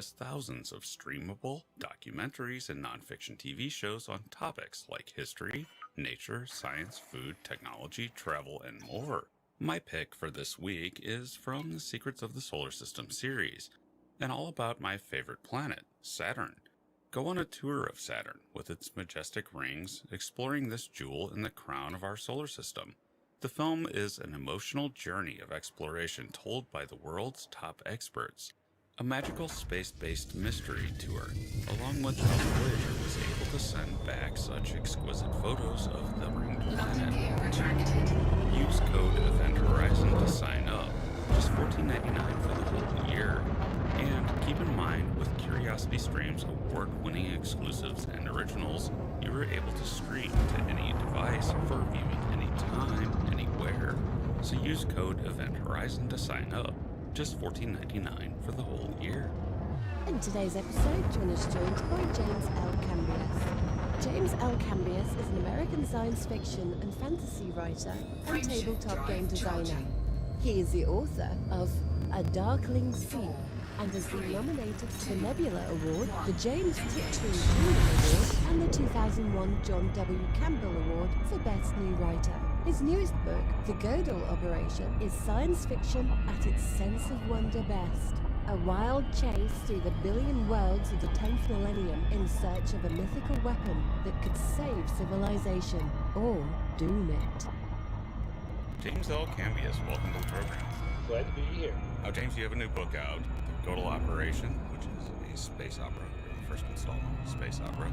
There's thousands of streamable documentaries and nonfiction TV shows on topics like history, nature, science, food, technology, travel, and more. My pick for this week is from the Secrets of the Solar System series, and all about my favorite planet, Saturn. Go on a tour of Saturn with its majestic rings, exploring this jewel in the crown of our solar system. The film is an emotional journey of exploration told by the world's top experts. A magical space-based mystery tour, along with how the Voyager was able to send back such exquisite photos of the ringed planet. Use code Event Horizon to sign up, just $14.99 for the whole year. And keep in mind, with CuriosityStream's award-winning exclusives and originals, you are able to stream to any device for viewing anytime, anywhere. So use code Event Horizon to sign up. Just $14.99 for the whole year. In today's episode, John is joined by James L. Cambias. James L. Cambias is an American science fiction and fantasy writer and tabletop game designer. He is the author of A Darkling Sea and has been nominated for the Nebula Award, the James Titchmarsh Jr. Award, and the 2001 John W. Campbell Award for Best New Writer. His newest book, The Gödel Operation, is science fiction at its sense of wonder best. A wild chase through the billion worlds of the 10th millennium in search of a mythical weapon that could save civilization or doom it. James L. Cambias, welcome to the program. Glad to be here. Now, James, you have a new book out, The Gödel Operation, which is a space opera, the first installment of a space opera.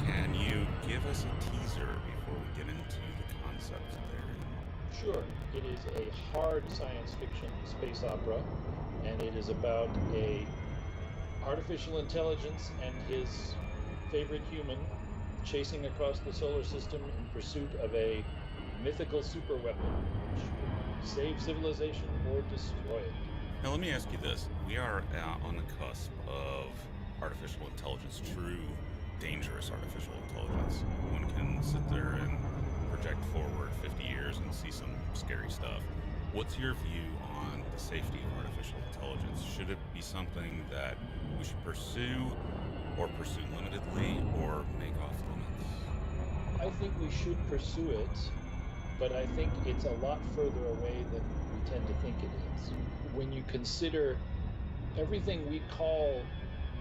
Can you give us a teaser before we get into the concepts there? Sure. It is a hard science fiction space opera, and it is about a artificial intelligence and his favorite human chasing across the solar system in pursuit of a mythical superweapon which could save civilization or destroy it. Now, let me ask you this. We are on the cusp of artificial intelligence, true, dangerous artificial intelligence. One can sit there and project forward 50 years and see some scary stuff. What's your view on the safety of artificial intelligence? Should it be something that we should pursue, or pursue limitedly, or make off limits? I think we should pursue it, but I think it's a lot further away than we tend to think it is. When you consider everything we call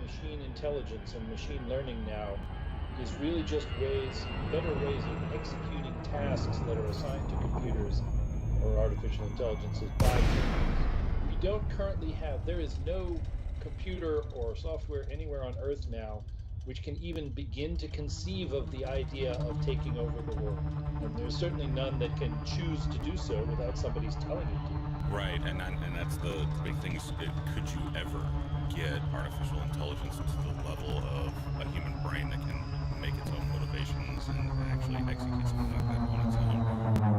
machine intelligence and machine learning now is really just better ways of executing tasks that are assigned to computers or artificial intelligences by humans. We don't currently there is no computer or software anywhere on Earth now which can even begin to conceive of the idea of taking over the world. And there's certainly none that can choose to do so without somebody's telling it to. Right, and that's the big thing. Could you ever get artificial intelligence to the level of a human brain that can make its own motivations and actually execute something like that on its own?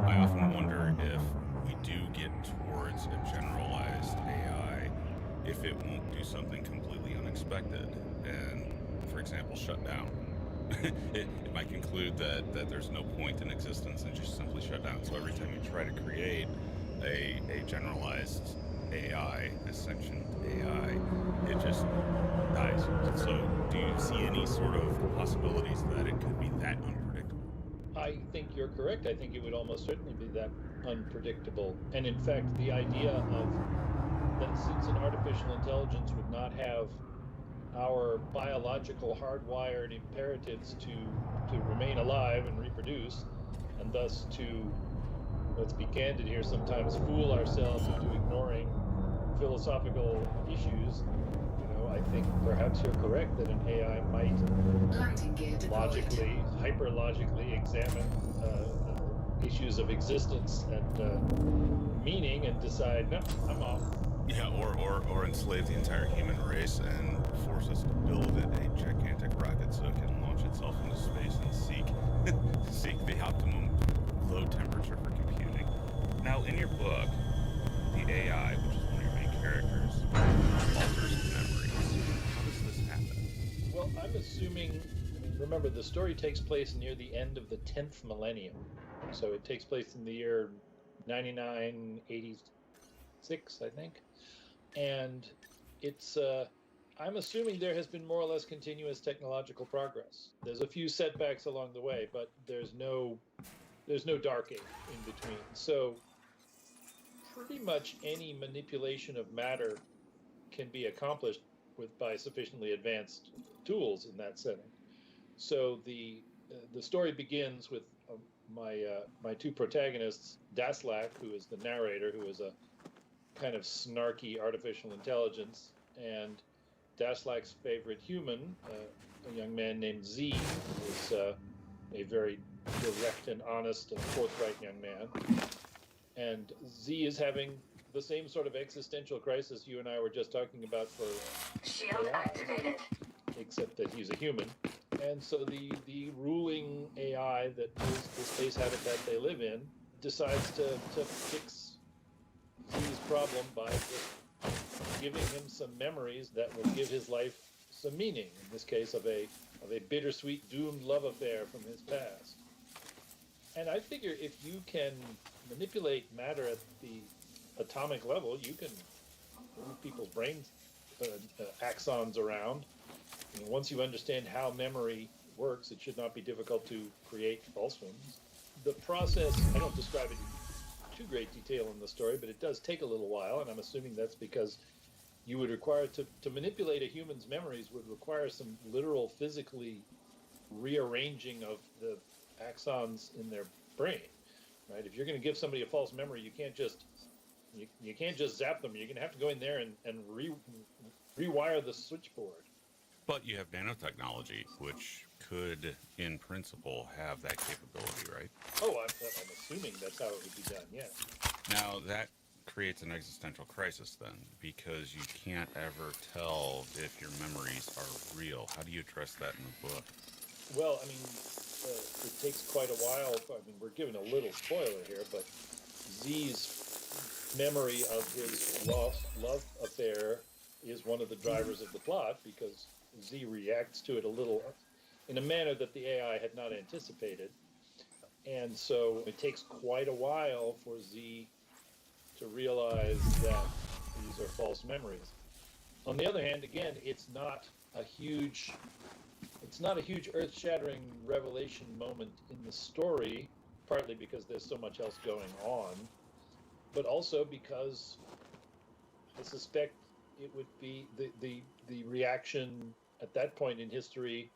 I often wonder if we do get towards a generalized AI, if it won't do something completely unexpected and, for example, shut down. It might conclude that there's no point in existence and just simply shut down. So every time you try to create a generalized AI, a sentient AI, it just dies. So do you see any sort of possibilities that it could be that unpredictable? I think you're correct. I think it would almost certainly be that unpredictable. And in fact, the idea of that since an artificial intelligence would not have our biological hardwired imperatives to remain alive and reproduce, and thus to, let's be candid here, sometimes fool ourselves into ignoring philosophical issues. I think perhaps you're correct that an AI might hyper-logically examine issues of existence and meaning and decide, no, I'm off. Yeah, or enslave the entire human race and force us to build a gigantic rocket so it can launch itself into space and seek the optimum low temperature for computing. Now, in your book, the AI, which is one of your main characters, alters memories. How does this happen? Well, I'm assuming, remember, the story takes place near the end of the 10th millennium. So it takes place in the year 9986, I think. And it's I'm assuming there has been more or less continuous technological progress. There's a few setbacks along the way, but there's no dark age in between. So pretty much any manipulation of matter can be accomplished by sufficiently advanced tools in that setting. So the story begins with my two protagonists, Daslak, who is the narrator, who is a kind of snarky artificial intelligence, and Daslak's favorite human, a young man named Z, who is a very direct and honest and forthright young man. And Z is having the same sort of existential crisis you and I were just talking about for Shield AI, activated. except that he's a human. And so the ruling AI that is the space habitat they live in decides to fix Z's problem by just giving him some memories that will give his life some meaning. In this case, of a bittersweet, doomed love affair from his past. And I figure if you can manipulate matter at the atomic level, you can move people's brains, axons around. And once you understand how memory works, it should not be difficult to create false ones. The process, I don't describe it in too great detail in the story, but it does take a little while, and I'm assuming that's because you would require to manipulate a human's memories would require some literal physically rearranging of the axons in their brain, right? If you're going to give somebody a false memory, you can't just zap them. You're going to have to go in there and rewire the switchboard. But you have nanotechnology, which could, in principle, have that capability, right? Oh, I'm assuming that's how it would be done, yeah. Now, that creates an existential crisis then, because you can't ever tell if your memories are real. How do you address that in the book? Well, I mean, it takes quite a while. I mean, we're giving a little spoiler here, but Z's memory of his love affair is one of the drivers of the plot, because Z reacts to it a little in a manner that the AI had not anticipated. And so it takes quite a while for Z to realize that these are false memories. On the other hand, again, it's not a huge earth-shattering revelation moment in the story, partly because there's so much else going on, but also because I suspect it would be the reaction at that point in history,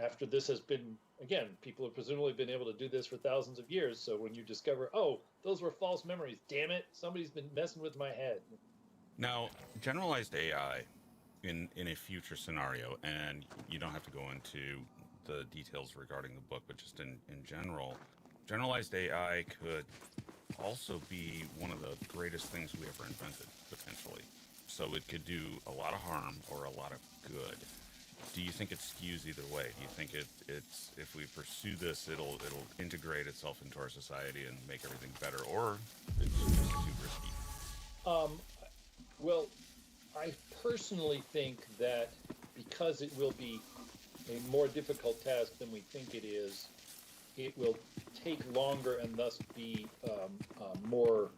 after this has been, again, people have presumably been able to do this for thousands of years. So when you discover, oh, those were false memories, damn it, somebody's been messing with my head. Now, generalized AI in a future scenario, and you don't have to go into the details regarding the book, but just in general, generalized AI could also be one of the greatest things we ever invented, potentially. So it could do a lot of harm or a lot of good. Do you think it skews either way? Do you think it's if we pursue this, it'll integrate itself into our society and make everything better, or it's just too risky? Well, I personally think that because it will be a more difficult task than we think it is, it will take longer and thus be more.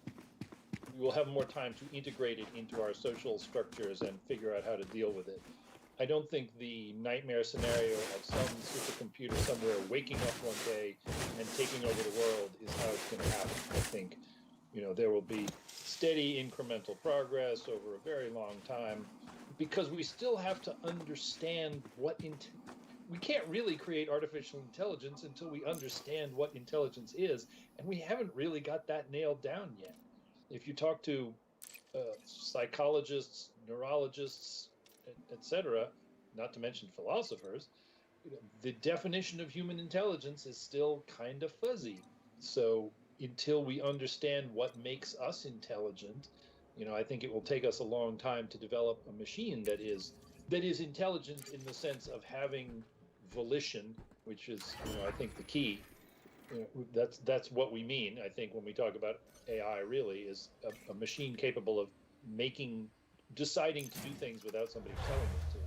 We will have more time to integrate it into our social structures and figure out how to deal with it. I don't think the nightmare scenario of some supercomputer somewhere waking up one day and taking over the world is how it's going to happen. I think, there will be steady incremental progress over a very long time, because we still have to understand we can't really create artificial intelligence until we understand what intelligence is, and we haven't really got that nailed down yet. If you talk to psychologists, neurologists, etc., not to mention philosophers, the definition of human intelligence is still kind of fuzzy. So until we understand what makes us intelligent, I think it will take us a long time to develop a machine that is intelligent in the sense of having volition, which is, I think, the key. That's what we mean, I think, when we talk about AI, really, is a machine capable of deciding to do things without somebody telling it to.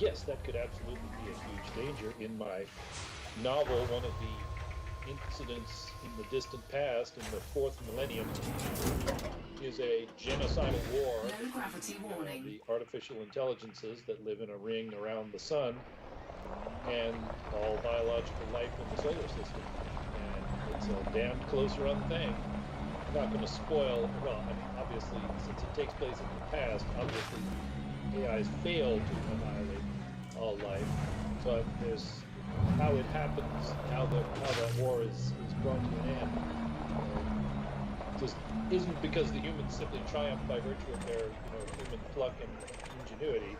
Yes, that could absolutely be a huge danger. In my novel, one of the incidents in the distant past, in the fourth millennium, is a genocidal war. Low gravity warning. The artificial intelligences that live in a ring around the sun and all biological life in the solar system. And it's a damn close run thing. I'm not going to spoil, well, I mean, obviously, since it takes place in the past, obviously AIs failed to annihilate all life. But there's how it happens, how that war is brought to an end. Just isn't because the humans simply triumph by virtue of their human pluck and ingenuity.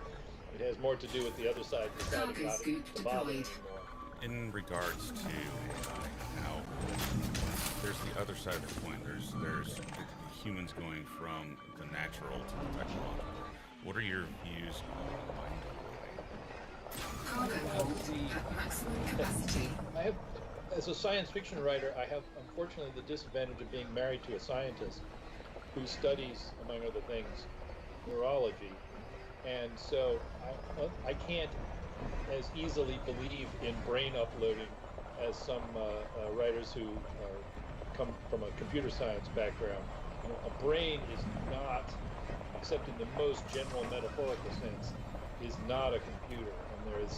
It has more to do with the other side deciding not to bother anymore. In regards to AI, now there's the other side of the coin. There's humans going from the natural to the technological. What are your views on mind uploading? Cargo hold at maximum capacity. I have, as a science fiction writer, I have unfortunately the disadvantage of being married to a scientist who studies, among other things, neurology. And so I can't as easily believe in brain uploading as some writers who come from a computer science background. A brain is not, except in the most general metaphorical sense, is not a computer. And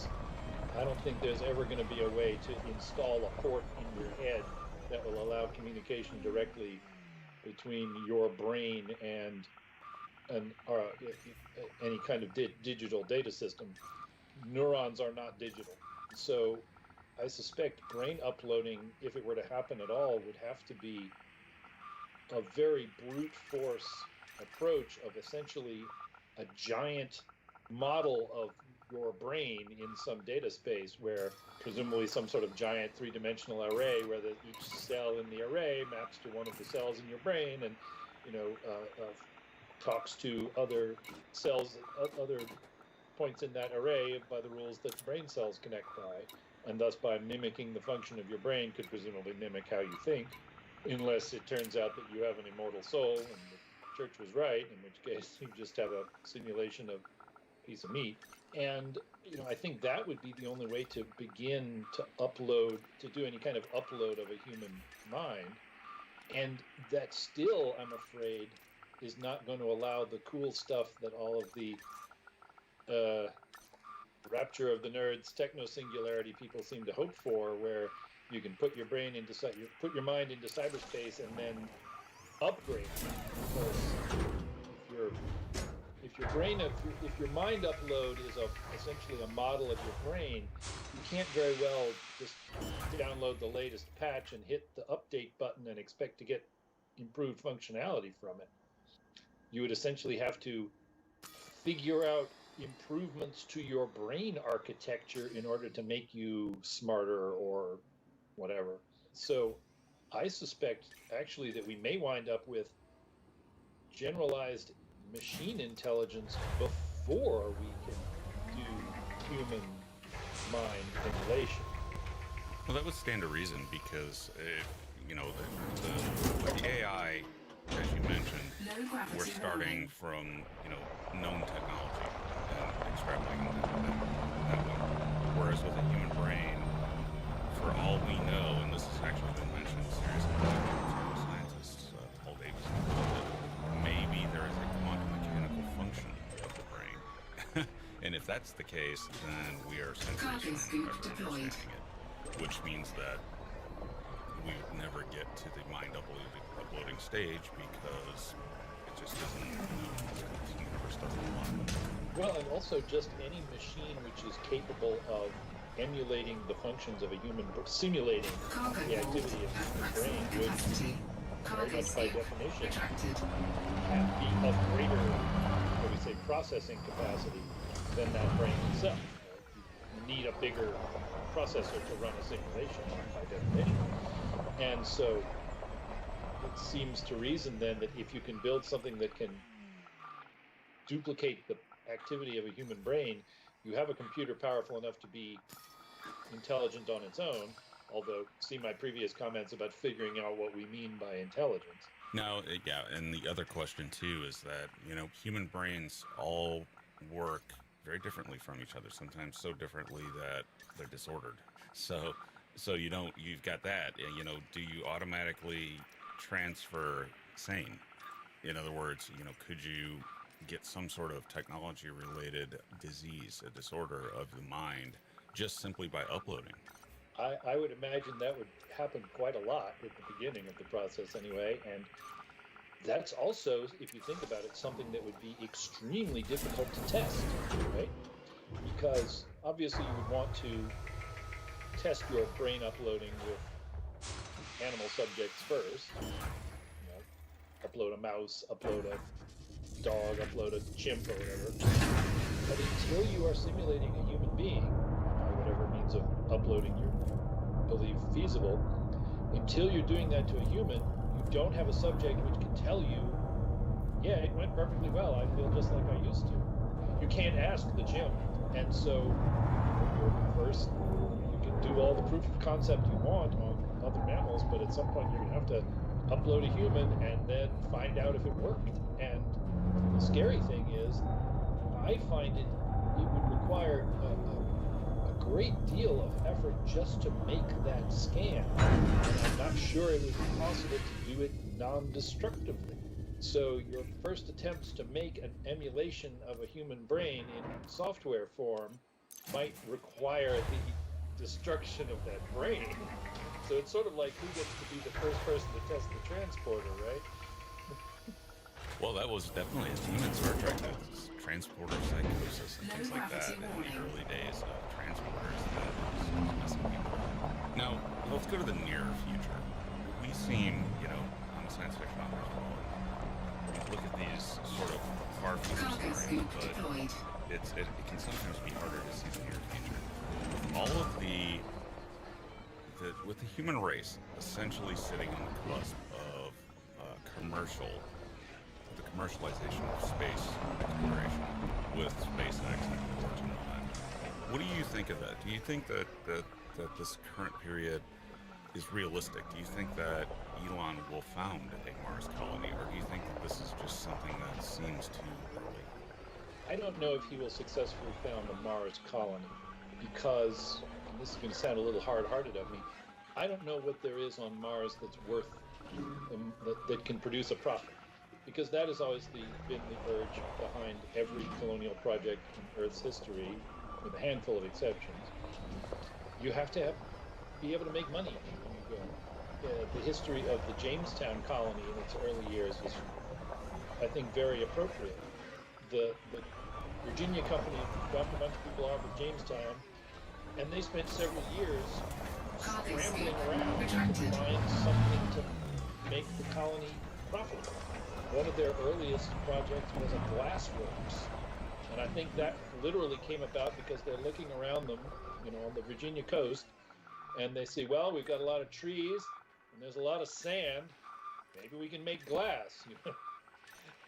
I don't think there's ever going to be a way to install a port in your head that will allow communication directly between your brain and any kind of digital data system. Neurons are not digital. So I suspect brain uploading, if it were to happen at all, would have to be a very brute force approach of essentially a giant model of your brain in some data space where presumably some sort of giant three-dimensional array where each cell in the array maps to one of the cells in your brain and talks to other cells, other points in that array by the rules that brain cells connect by, and thus by mimicking the function of your brain could presumably mimic how you think, unless it turns out that you have an immortal soul and the church was right, in which case you just have a simulation of a piece of meat. And I think that would be the only way to begin to upload, to do any kind of upload of a human mind. And that still, I'm afraid, is not going to allow the cool stuff that all of the rapture of the nerds, techno-singularity people seem to hope for, where you can put your brain into put your mind into cyberspace and then upgrade. Because if your mind upload is essentially a model of your brain, you can't very well just download the latest patch and hit the update button and expect to get improved functionality from it. You would essentially have to figure out improvements to your brain architecture in order to make you smarter or whatever. So I suspect actually that we may wind up with generalized machine intelligence before we can do human mind emulation. Well, that would stand to reason because, with the AI, as you mentioned, we're starting from, known technology and extrapolating that way. Whereas with a human brain, for all we know, and this has actually been mentioned seriously by material scientists, Paul Davis, that maybe there is a quantum mechanical function of the brain. And if that's the case, then we are centuries from ever understanding it, which means that we would never get to the mind uploading stage because it just isn't, it's never started to line. Well, and also just any machine which is capable of emulating the functions of a human, simulating the activity of the human brain would, very much by definition, be of greater, what we say, processing capacity than that brain itself. You need a bigger processor to run a simulation by definition. And so it seems to reason then that if you can build something that can duplicate the activity of a human brain, you have a computer powerful enough to be intelligent on its own, although see my previous comments about figuring out what we mean by intelligence. Now, yeah, and the other question too is that, human brains all work very differently from each other, sometimes so differently that they're disordered. So So you've got that. Do you automatically transfer sane? In other words, could you get some sort of technology related disease, a disorder of the mind, just simply by uploading? I would imagine that would happen quite a lot at the beginning of the process anyway. And that's also, if you think about it, something that would be extremely difficult to test, right? Because obviously you would want to test your brain uploading with animal subjects first. Upload a mouse, upload a dog, upload a chimp or whatever. But until you are simulating a human being, by whatever means of uploading you believe feasible, until you're doing that to a human, you don't have a subject which can tell you, yeah, it went perfectly well, I feel just like I used to. You can't ask the chimp. And so first, you can do all the proof of concept you want on other mammals, but at some point you're going to have to upload a human and then find out if it worked. And the scary thing is, I find it would require a great deal of effort just to make that scan. And I'm not sure it would be possible to do it non-destructively. So your first attempts to make an emulation of a human brain in software form might require the destruction of that brain. So it's sort of like who gets to be the first person to test the transporter, right? Well, that was definitely a theme in Star Trek. That's transporter psychosis and things like that in the early days of transporters that was messing people up. Now, let's go to the near future. We seem, I'm a science fiction author as well. We look at these sort of far future scenarios, but it can sometimes be harder to see the near future. All of with the human race essentially sitting on the cusp of the commercialization of space exploration with SpaceX and Origin and all that. What do you think of that? Do you think that this current period is realistic? Do you think that Elon will found a Mars colony, or do you think that this is just something that seems too early? I don't know if he will successfully found a Mars colony because, and this is going to sound a little hard-hearted of me, I don't know what there is on Mars that's worth, that can produce a profit. Because that has always been the urge behind every colonial project in Earth's history, with a handful of exceptions. You have to be able to make money when you go. The history of the Jamestown colony in its early years was, I think, very appropriate. The Virginia company dropped a bunch of people off at Jamestown, and they spent several years scrambling around to find something to make the colony profitable. One of their earliest projects was a glassworks, and I think that literally came about because they're looking around them, on the Virginia coast, and they see, well, we've got a lot of trees, and there's a lot of sand, maybe we can make glass,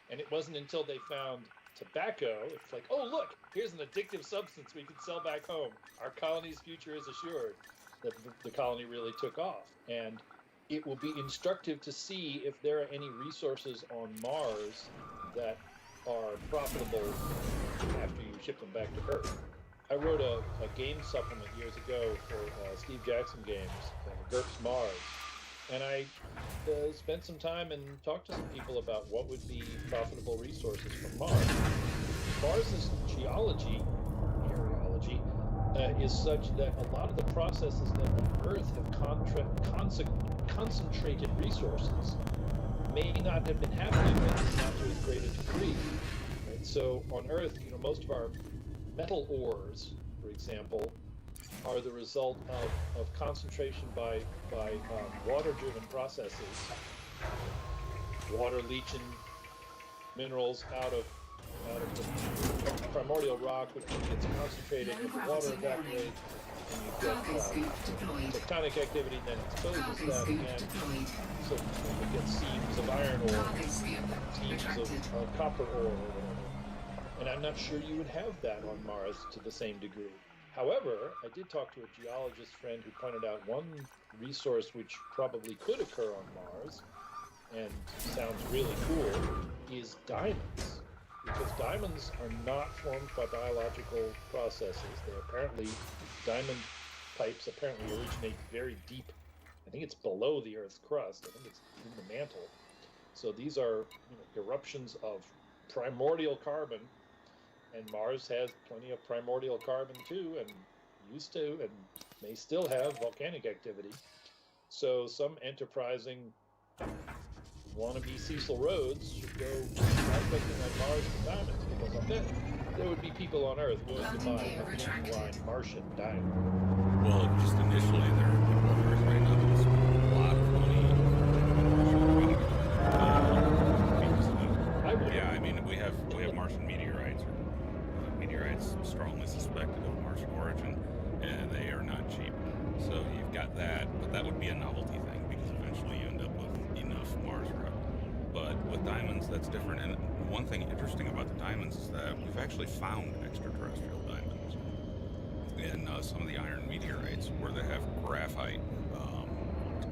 And it wasn't until they found tobacco, it's like, oh, look, here's an addictive substance we can sell back home. Our colony's future is assured. That the colony really took off. And it will be instructive to see if there are any resources on Mars that are profitable after you ship them back to Earth. I wrote a game supplement years ago for Steve Jackson Games, GURPS Mars, and I spent some time and talked to some people about what would be profitable resources from Mars. Mars's geology, areology, is such that a lot of the processes that on Earth have concentrated resources may not have been happening, but not to as great a degree. Right? So on Earth, most of our metal ores, for example, are the result of concentration by water-driven processes, water leaching minerals out of the primordial rock, which gets concentrated, and the water evaporates, and you get tectonic activity, then exposes that, and so you get seams of iron ore, seams of copper ore, or whatever. And I'm not sure you would have that on Mars to the same degree. However, I did talk to a geologist friend who pointed out one resource which probably could occur on Mars, and sounds really cool, is diamonds. Because diamonds are not formed by biological processes. They're apparently, diamond pipes apparently originate very deep. I think it's below the Earth's crust. I think it's in the mantle. So these are, eruptions of primordial carbon, and Mars has plenty of primordial carbon too, and used to, and may still have volcanic activity. So some enterprising wannabe Cecil Rhodes should go prospecting on Mars for diamonds, because I bet there would be people on Earth willing to buy a genuine Martian diamond. Well, just initially, there are people on Earth right now that spend a lot of money I would. yeah, I mean, we have Martian meteorites, or meteorites strongly suspected of Martian origin, and they are not cheap. So you've got that, but that would be a novelty thing, because eventually you end up with enough Mars rock. But with diamonds, that's different. And one thing interesting about the diamonds is that we've actually found extraterrestrial diamonds in some of the iron meteorites, where they have graphite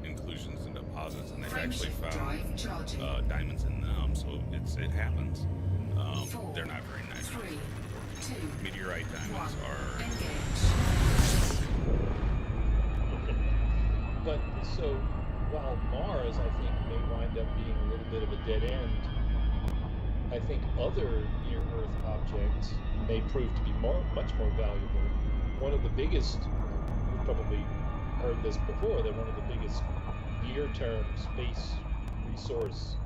inclusions and deposits, and they've actually found diamonds in them. So it happens. They're not very nice. Meteorite diamonds are. But so while Mars, I think, may wind up being a little bit of a dead end, I think other near-Earth objects may prove to be much more valuable. One of the biggest, you've probably heard this before, that one of the biggest near-term space resource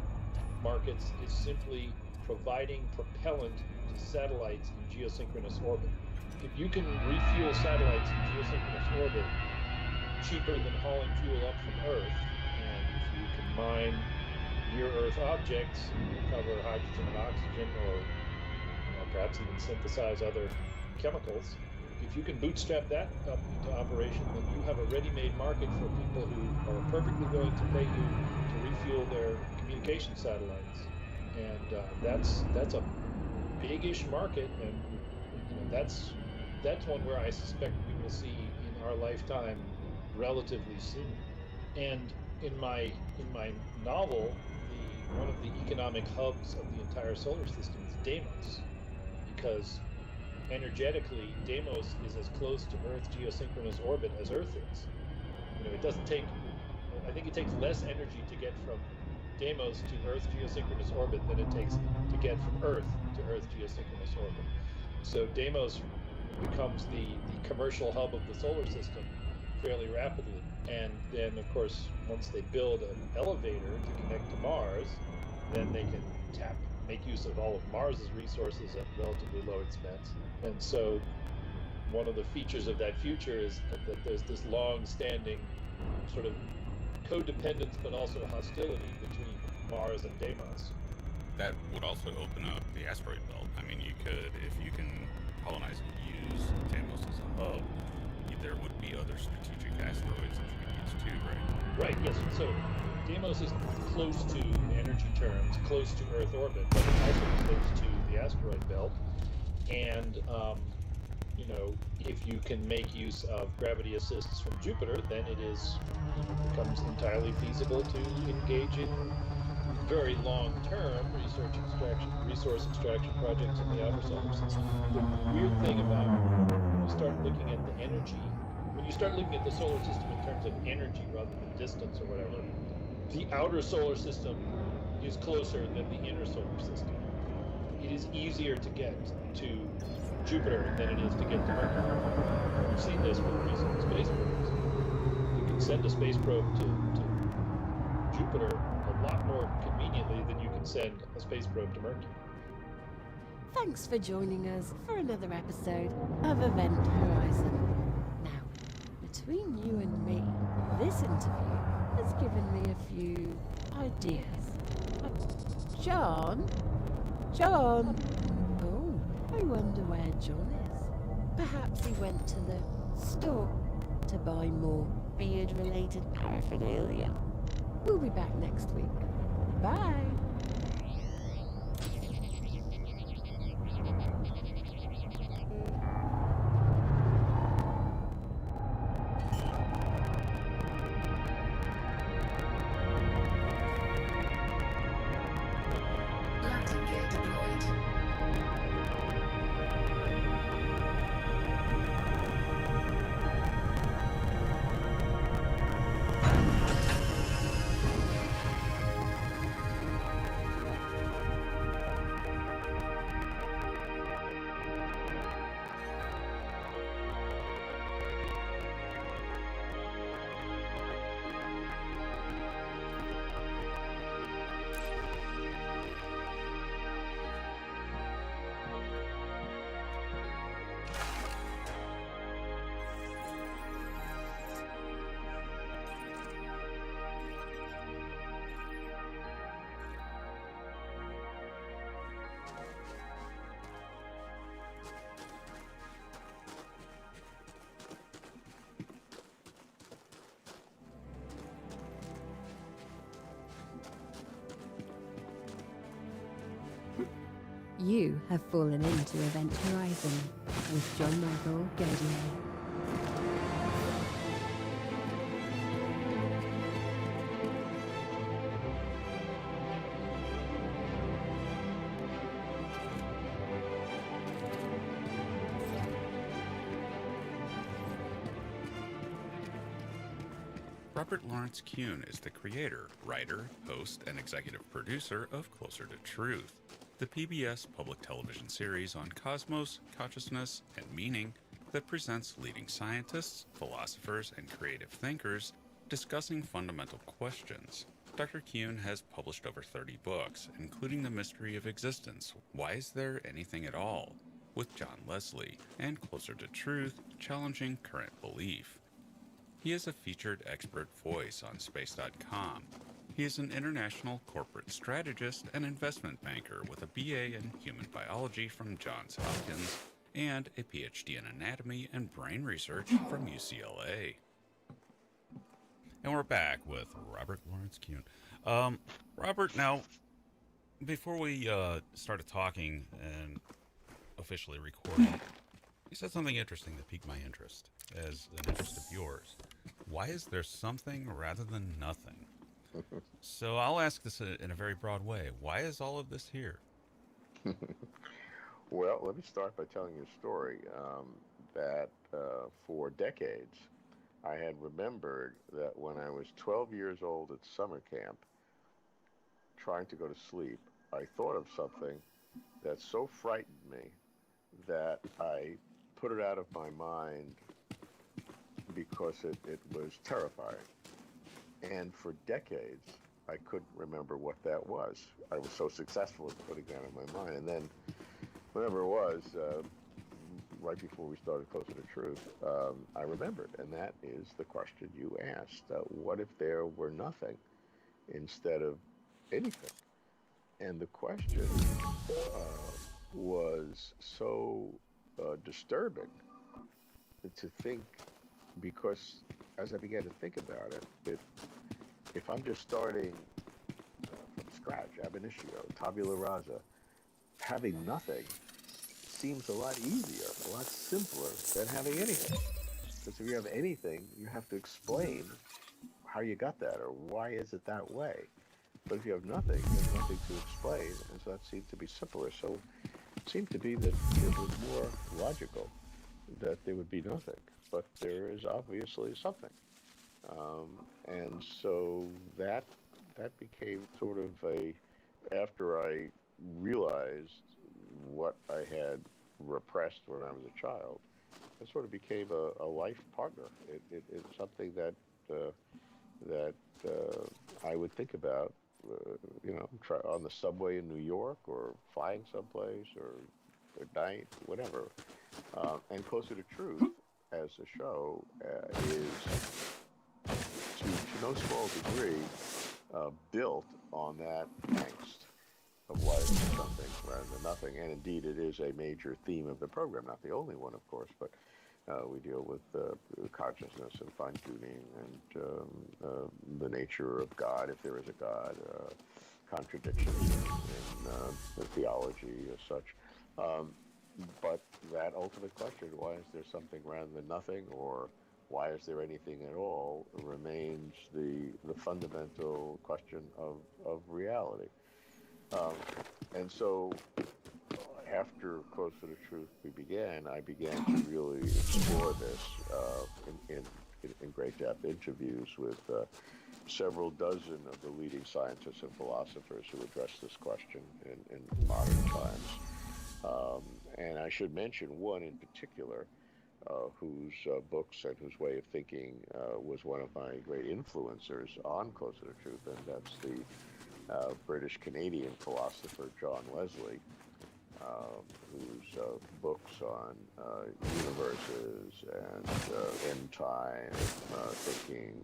markets is simply providing propellant to satellites in geosynchronous orbit. If you can refuel satellites in geosynchronous orbit cheaper than hauling fuel up from Earth, and if you can mine near-Earth objects, recover hydrogen and oxygen, or perhaps even synthesize other chemicals, if you can bootstrap that up into operation, then you have a ready-made market for people who are perfectly willing to pay you to refuel their communication satellites, and that's a big-ish market, and that's one where I suspect we will see in our lifetime relatively soon. And in my novel, one of the economic hubs of the entire solar system is Deimos, because energetically Deimos is as close to Earth's geosynchronous orbit as Earth is. It doesn't take, I think it takes less energy to get from Deimos to Earth's geosynchronous orbit than it takes to get from Earth to Earth's geosynchronous orbit. So Deimos becomes the commercial hub of the solar system fairly rapidly. And then, of course, once they build an elevator to connect to Mars, then they can make use of all of Mars's resources at relatively low expense. And so one of the features of that future is that there's this long-standing sort of codependence but also hostility between Mars and Deimos. That would also open up the asteroid belt. I mean, you could, if you can colonize and use Deimos as a hub, there would be other strategic asteroids that you could use too, right? Right, yes. So Deimos is close to, in energy terms, close to Earth orbit, but it's also close to the asteroid belt. And, if you can make use of gravity assists from Jupiter, then it becomes entirely feasible to engage in very long-term resource extraction projects in the outer solar system. The weird thing about when you start looking at the energy, when you start looking at the solar system in terms of energy rather than distance or whatever, the outer solar system is closer than the inner solar system. It is easier to get to Jupiter than it is to get to Mercury. We've seen this with recent space probes. You can send a space probe to Jupiter a lot more conveniently than you can send a space probe to Mercury. Thanks for joining us for another episode of Event Horizon. Now, between you and me, this interview has given me a few ideas. John? Oh, I wonder where John is. Perhaps he went to the store to buy more beard-related paraphernalia. We'll be back next week. Bye! Landing gear deployed. You have fallen into Event Horizon with John Michael Gaudier. Robert Lawrence Kuhn is the creator, writer, host, and executive producer of Closer to Truth, the PBS public television series on cosmos, consciousness, and meaning that presents leading scientists, philosophers, and creative thinkers discussing fundamental questions. Dr. Kuhn has published over 30 books, including The Mystery of Existence, Why Is There Anything at All?, with John Leslie, and Closer to Truth, Challenging Current Belief. He is a featured expert voice on Space.com. He is an international corporate strategist and investment banker with a BA in human biology from Johns Hopkins and a PhD in anatomy and brain research from UCLA. And we're back with Robert Lawrence Kuhn. Robert, now, before we started talking and officially recording, you said something interesting that piqued my interest, as an interest of yours. Why is there something rather than nothing? So I'll ask this in a very broad way. Why is all of this here? Well, let me start by telling you a story that for decades I had remembered that when I was 12 years old at summer camp, trying to go to sleep, I thought of something that so frightened me that I put it out of my mind because it was terrifying. And for decades, I couldn't remember what that was. I was so successful at putting that in my mind. And then, whenever it was, right before we started Closer to Truth, I remembered. And that is the question you asked. What if there were nothing instead of anything? And the question was so disturbing to think, because as I began to think about it, if I'm just starting from scratch, ab initio, tabula rasa, having nothing seems a lot easier, a lot simpler than having anything. Because if you have anything, you have to explain how you got that or why is it that way. But if you have nothing, there's nothing to explain, and so that seemed to be simpler. So it seemed to be that it was more logical that there would be nothing, but there is obviously something. And so that became sort of after I realized what I had repressed when I was a child, it sort of became a life partner. It's something that I would think about, on the subway in New York or flying someplace or at night, whatever. And Closer to Truth as a show is to no small degree built on that angst of why there's something rather than nothing. And indeed, it is a major theme of the program, not the only one, of course, but we deal with consciousness and fine-tuning and the nature of God, if there is a God, contradictions in the theology as such. But that ultimate question, why is there something rather than nothing, or why is there anything at all, remains the fundamental question of reality. And so after Closer to Truth I began to really explore this in great depth, interviews with several dozen of the leading scientists and philosophers who address this question in modern times. And I should mention one in particular, whose books and whose way of thinking was one of my great influencers on Closer to Truth, and that's the British-Canadian philosopher John Leslie, whose books on universes and end time thinking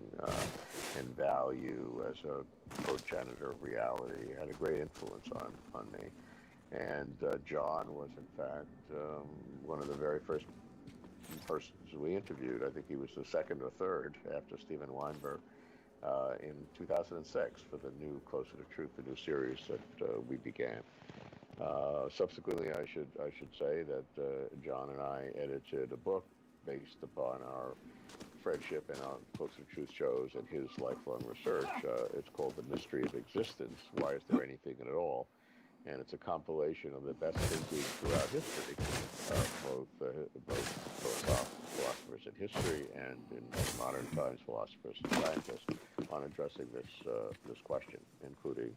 and value as a progenitor of reality had a great influence on me. And John was, in fact, one of the very first persons we interviewed. I think he was the second or third after Steven Weinberg in 2006 for the new Closer to Truth, the new series that we began. Subsequently, I should say that John and I edited a book based upon our friendship and our Closer to Truth shows and his lifelong research. It's called The Mystery of Existence. Why is there anything at all? And it's a compilation of the best thinking throughout history, both philosophers in history and in modern times philosophers and scientists on addressing this question, including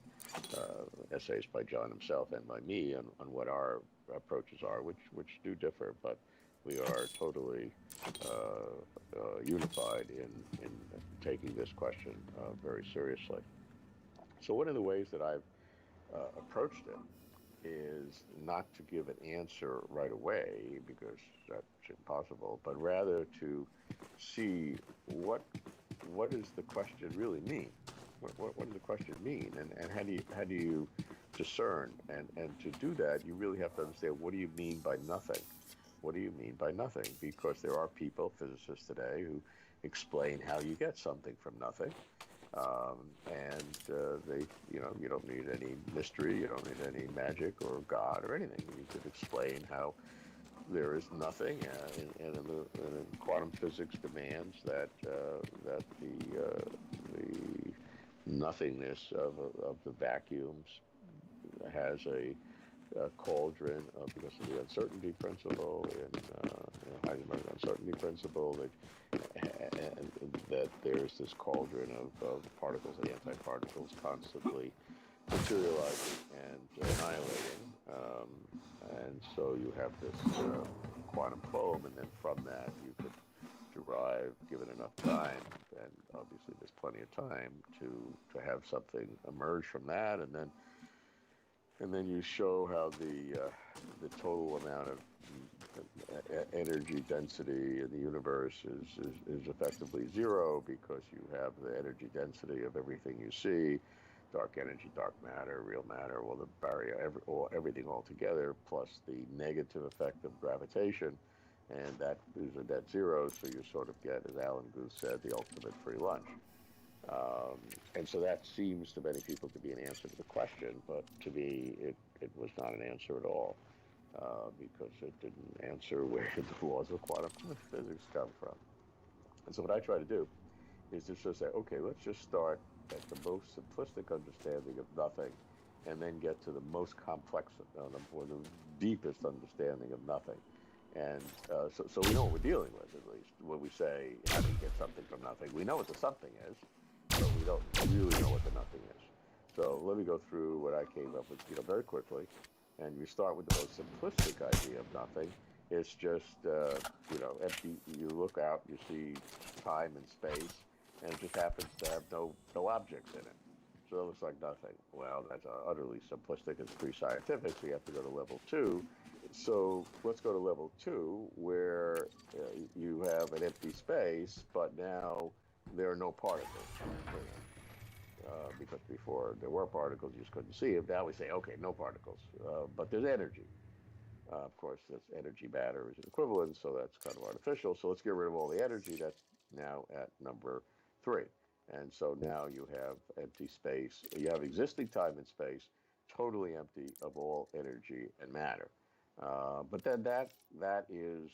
essays by John himself and by me on what our approaches are, which do differ, but we are totally unified in taking this question very seriously. So one of the ways that I've approached it is not to give an answer right away because that's impossible, but rather to see what does the question really mean? What does the question mean, and how do you discern? And to do that, you really have to understand what do you mean by nothing. What do you mean by nothing? Because there are people, physicists today, who explain how you get something from nothing. They, you don't need any mystery, you don't need any magic or God or anything. You could explain how there is nothing, and quantum physics demands that the nothingness of the vacuums has a cauldron because of the uncertainty principle and Heisenberg's uncertainty principle that there's this cauldron of particles and antiparticles constantly materializing and annihilating, and so you have this quantum foam, and then from that you could derive, given enough time, and obviously there's plenty of time to have something emerge from that, and then you show how the total amount of energy density in the universe is effectively zero because you have the energy density of everything you see, dark energy, dark matter, real matter, well, the barrier, everything all together, plus the negative effect of gravitation, and that is a net zero, so you sort of get, as Alan Guth said, the ultimate free lunch. And so that seems to many people to be an answer to the question, but to me, it was not an answer at all, because it didn't answer where the laws of quantum physics come from. And so what I try to do is to just say, okay, let's just start at the most simplistic understanding of nothing, and then get to the most complex, or the deepest understanding of nothing. And so we know what we're dealing with, at least, when we say, how do you get something from nothing? We know what the something is, but we don't really know what the nothing is. So let me go through what I came up with, very quickly. And you start with the most simplistic idea of nothing. It's just, empty. You look out, you see time and space, and it just happens to have no objects in it. So it looks like nothing. Well, that's utterly simplistic. It's pre-scientific, so you have to go to level 2. So let's go to level 2, where you have an empty space, but now there are no particles. Because before there were particles, you just couldn't see them. Now we say, okay, no particles, but there's energy. Of course, this energy matter is an equivalent, so that's kind of artificial. So let's get rid of all the energy. That's now at number 3. And so now you have empty space. You have existing time and space, totally empty of all energy and matter. But then that is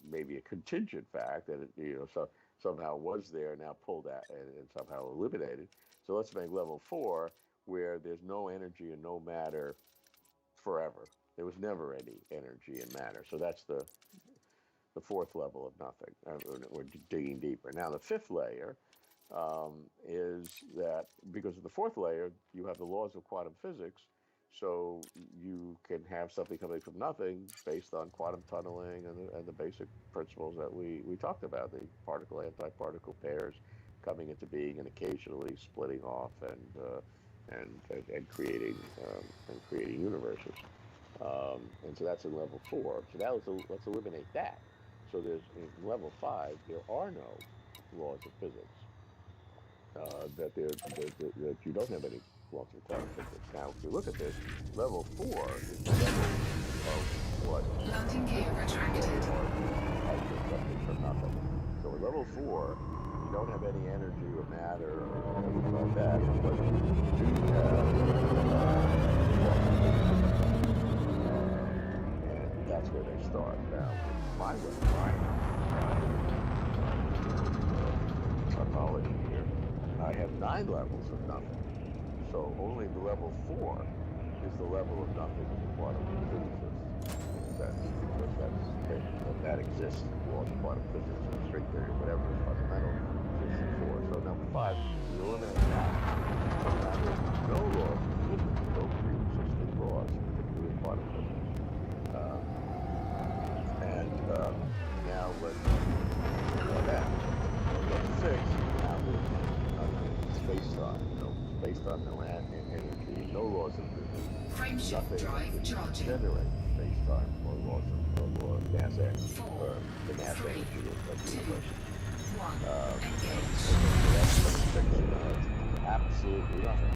maybe a contingent fact that it, somehow was there, now pulled out and somehow eliminated. So let's make level 4, where there's no energy and no matter forever. There was never any energy and matter. So that's the 4th level of nothing. We're digging deeper. Now the 5th layer is that because of the 4th layer, you have the laws of quantum physics. So you can have something coming from nothing based on quantum tunneling and the basic principles that we talked about, the particle-antiparticle pairs coming into being and occasionally splitting off and creating universes. And so that's in level 4. So now let's eliminate that. So there's in level 5 there are no laws of physics. That you don't have any laws of quantum physics. Now, if you look at this, level 4 is the level of what Landing gear retracted. I get something from nothing. So at level 4, you don't have any energy or matter or anything like that, but you do have laws of physics. that's where they start. Now, my apology here. I have 9 levels of nothing. So only the level 4 is the level of nothing in the quantum physicists. That's because that exists in laws of quantum physics or string theory or whatever is fundamental exists in 4. So number 5, we eliminate that. So now there's no laws of physics, no pre-existing laws, particularly in quantum physics. Now let's go that. Level 6, now there's space-time. No space-time, no energy, no laws of physics. Frameshift drive charging. Generate space-time or laws of mass energy, or the mass energy of the universe. That's absolutely nothing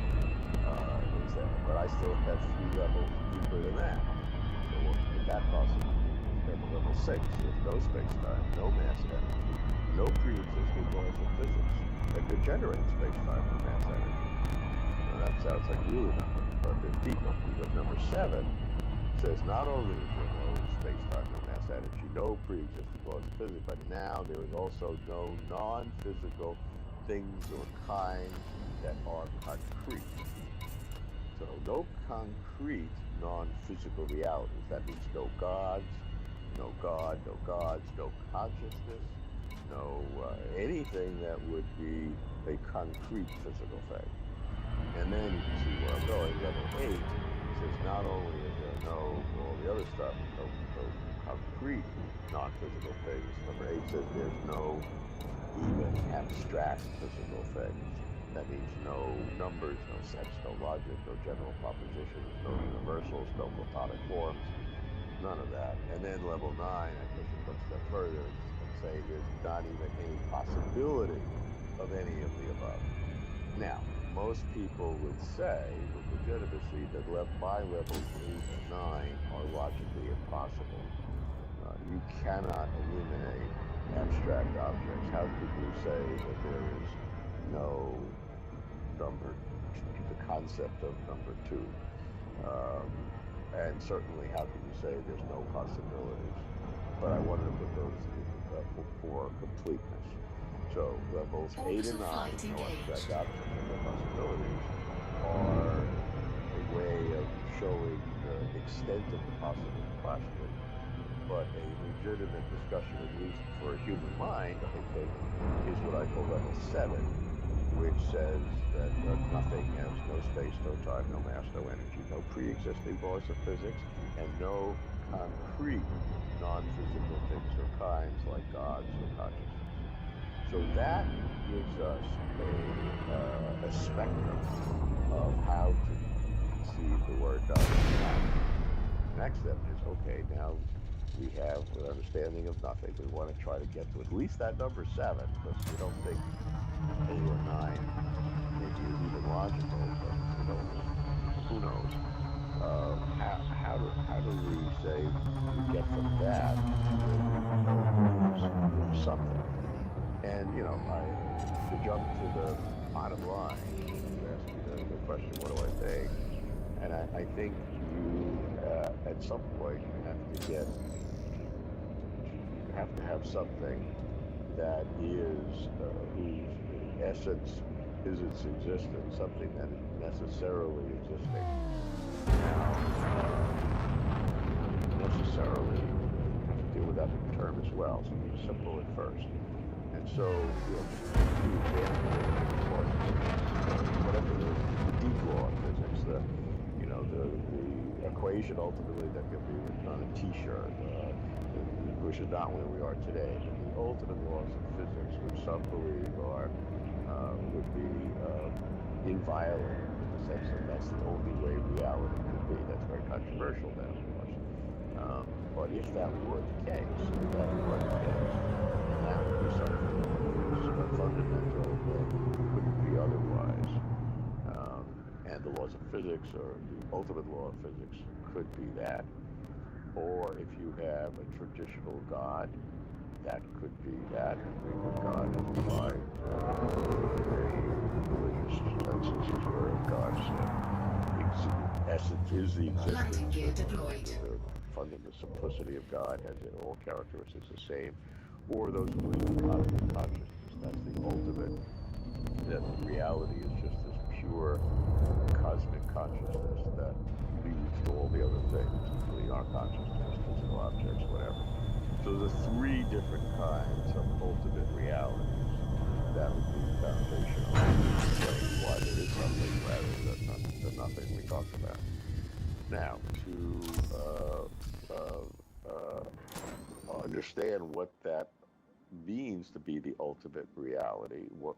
is there. But I still have 3 levels deeper than that. So what could that possibly be? Level 6, there's no space-time, no mass energy, no pre-existing laws of physics that could generate space-time or mass energy. Now that sounds like really nothing, but there's deeper, because number 7 says not only is there no space-time, no mass energy, no pre-existing laws of physics, but now there is also no non-physical things or kinds that are concrete. So no concrete non-physical realities. That means no gods, no God, no gods, no consciousness, no anything that would be a concrete physical thing. And then you can see where I'm going. Level 8 says not only is there no all the other stuff, no concrete non-physical things. Number 8 says there's no even abstract physical things. That means no numbers, no sets, no logic, no general propositions, no universals, no platonic forms. None of that. And then level 9, I push it one step further and say there's not even any possibility of any of the above. Now, most people would say with legitimacy that my levels 8 and 9 are logically impossible. You cannot eliminate abstract objects. How could you say that there is no number, the concept of number 2? And certainly, how can you say there's no possibilities? But I wanted to put those for completeness. So levels 8 and 9, no abstract objects and no possibilities, are a way of showing the extent of the possible question. But a legitimate discussion, at least for a human mind, I think, is what I call level 7, which says that nothing has no space, no time, no mass, no energy, no pre-existing laws of physics, and no concrete non-physical things or kinds like gods or consciousness. So that gives us a spectrum of how to conceive the word knowledge. Next step is, okay, now we have an understanding of nothing. We want to try to get to at least that number 7, because we don't think 8 or 9 maybe is even logical, but we don't know. Who knows? How do we say we get from that to where we know there's something? And to jump to the bottom line, you asked me the question, what do I think? And I think you at some point have to have something that is whose essence is its existence, something that is necessarily existing. Now, necessarily, you have to deal with that term as well, so be simple at first. And so, just 2 examples of whatever the deep law of physics, the equation ultimately that can be written on a T-shirt, which is not where we are today, but the ultimate laws of physics, which some believe would be inviolate, in the sense that that's the only way reality could be. That's very controversial now, of course. But if that were the case, then that would be something that was fundamental that couldn't be otherwise. And the laws of physics, or the ultimate law of physics, could be that. Or if you have a traditional God, that could be that, because God is defined in religious senses where God's essence is the existence of fundamental simplicity of God has all characteristics the same, or those who believe in cosmic consciousness. That's the ultimate, that reality is just this pure cosmic consciousness that leads to all the other things, including our consciousness, physical objects, whatever. So the three different kinds of ultimate realities that would be foundational to explain why there is something rather than the nothing we talked about. Now, to understand what that means to be the ultimate reality, what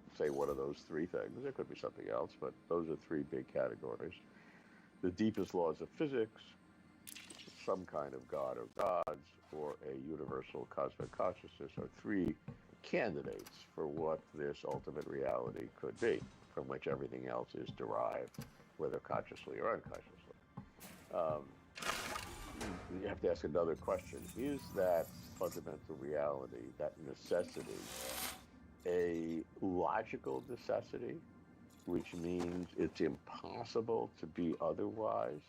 are those three things? There could be something else, but those are three big categories. The deepest laws of physics, some kind of God or gods, or a universal cosmic consciousness are three candidates for what this ultimate reality could be, from which everything else is derived, whether consciously or unconsciously. You have to ask another question. Is that fundamental reality, that necessity, a logical necessity, which means it's impossible to be otherwise,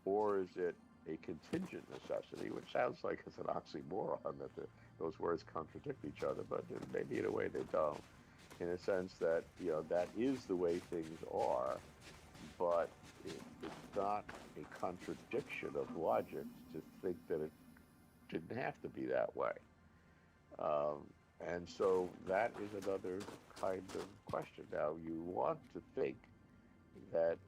or is it a contingent necessity, which sounds like it's an oxymoron, that those words contradict each other, but maybe in a way they don't, in a sense that, that is the way things are, but it's not a contradiction of logic to think that it didn't have to be that way. And so that is another kind of question. Now, you want to think that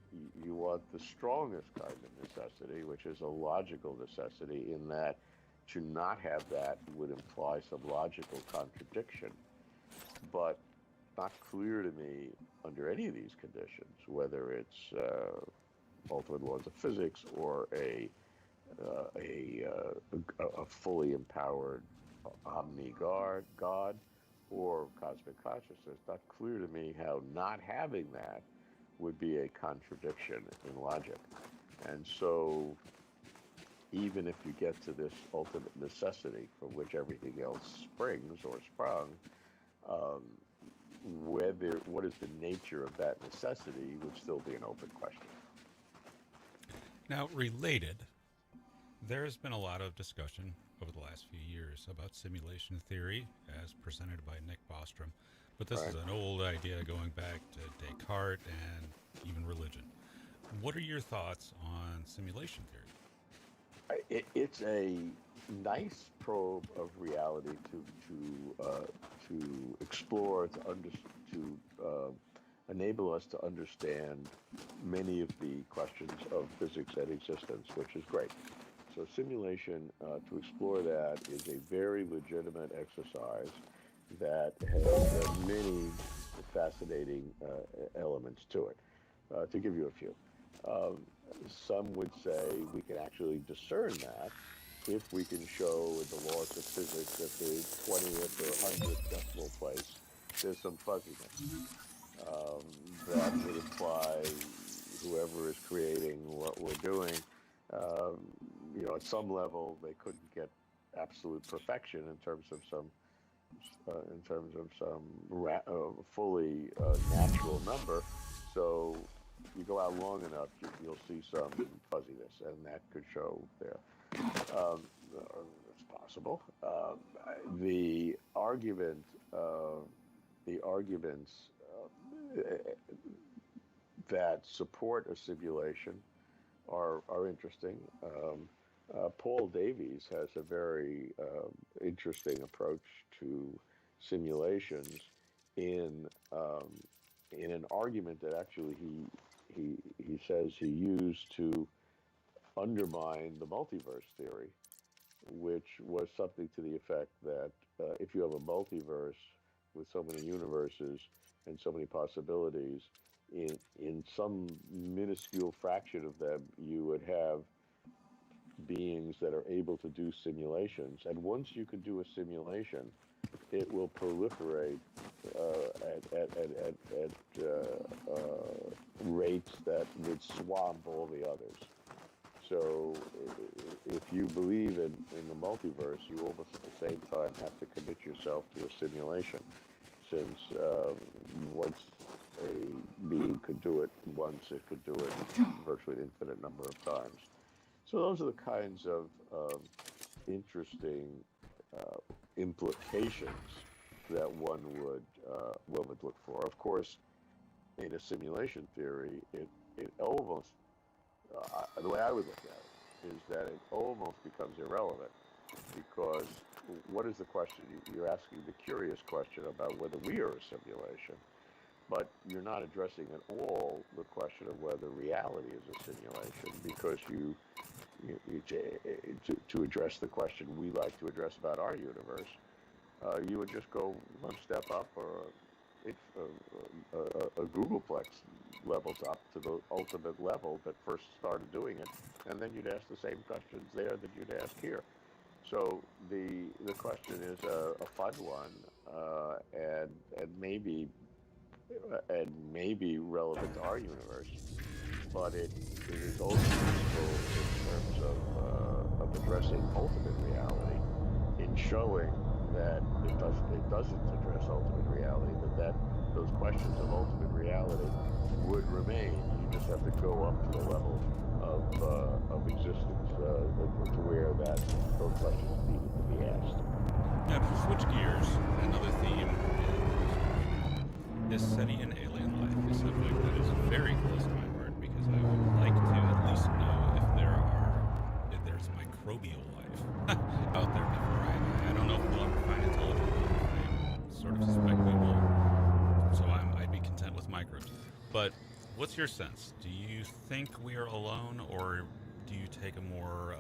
you want the strongest kind of necessity, which is a logical necessity, in that to not have that would imply some logical contradiction. But not clear to me under any of these conditions, whether it's ultimate laws of physics or a fully empowered God, or cosmic consciousness. Not clear to me how not having that would be a contradiction in logic. And so even if you get to this ultimate necessity from which everything else springs or sprung, what is the nature of that necessity would still be an open question. Now, related, there has been a lot of discussion over the last few years about simulation theory as presented by Nick Bostrom, but this is an old idea going back to Descartes and even religion. What are your thoughts on simulation theory? It's a nice probe of reality to explore, to enable us to understand many of the questions of physics and existence, which is great. So simulation, to explore that, is a very legitimate exercise that has many fascinating elements to it. To give you a few. Some would say we can actually discern that if we can show in the laws of physics that the 20th or 100th decimal place, there's some fuzziness. That would imply whoever is creating what we're doing, at some level, they couldn't get absolute perfection in terms of some fully natural number. So you go out long enough, you'll see some fuzziness, and that could show there. It's possible. The arguments that support a simulation are interesting. Paul Davies has a very interesting approach to simulations in an argument that actually he says he used to undermine the multiverse theory, which was something to the effect that if you have a multiverse with so many universes and so many possibilities, in some minuscule fraction of them, you would have beings that are able to do simulations. And once you can do a simulation, it will proliferate at rates that would swamp all the others. So if you believe in the multiverse, you almost at the same time have to commit yourself to a simulation, since once a being could do it once, it could do it virtually an infinite number of times. So those are the kinds of interesting uh, implications that one would look for. Of course, in a simulation theory, it almost the way I would look at it is that it almost becomes irrelevant because what is the question? You're asking the curious question about whether we are a simulation, but you're not addressing at all the question of whether reality is a simulation because to address the question we like to address about our universe, you would just go one step up or a Googleplex levels up to the ultimate level that first started doing it, and then you'd ask the same questions there that you'd ask here. So the question is a fun one, and maybe relevant to our universe, but it is also useful in terms of addressing ultimate reality, in showing that it doesn't address ultimate reality, that those questions of ultimate reality would remain. You just have to go up to the level of existence to where those questions needed to be asked. Now, to switch gears, another theme is study in alien life, a subject that is very close to my heart because I would like to at least know if there's microbial life out there before I die. I don't know if we'll ever find intelligent life. I sort of suspect we will, so I'd be content with microbes. But what's your sense? Do you think we are alone, or do you take a more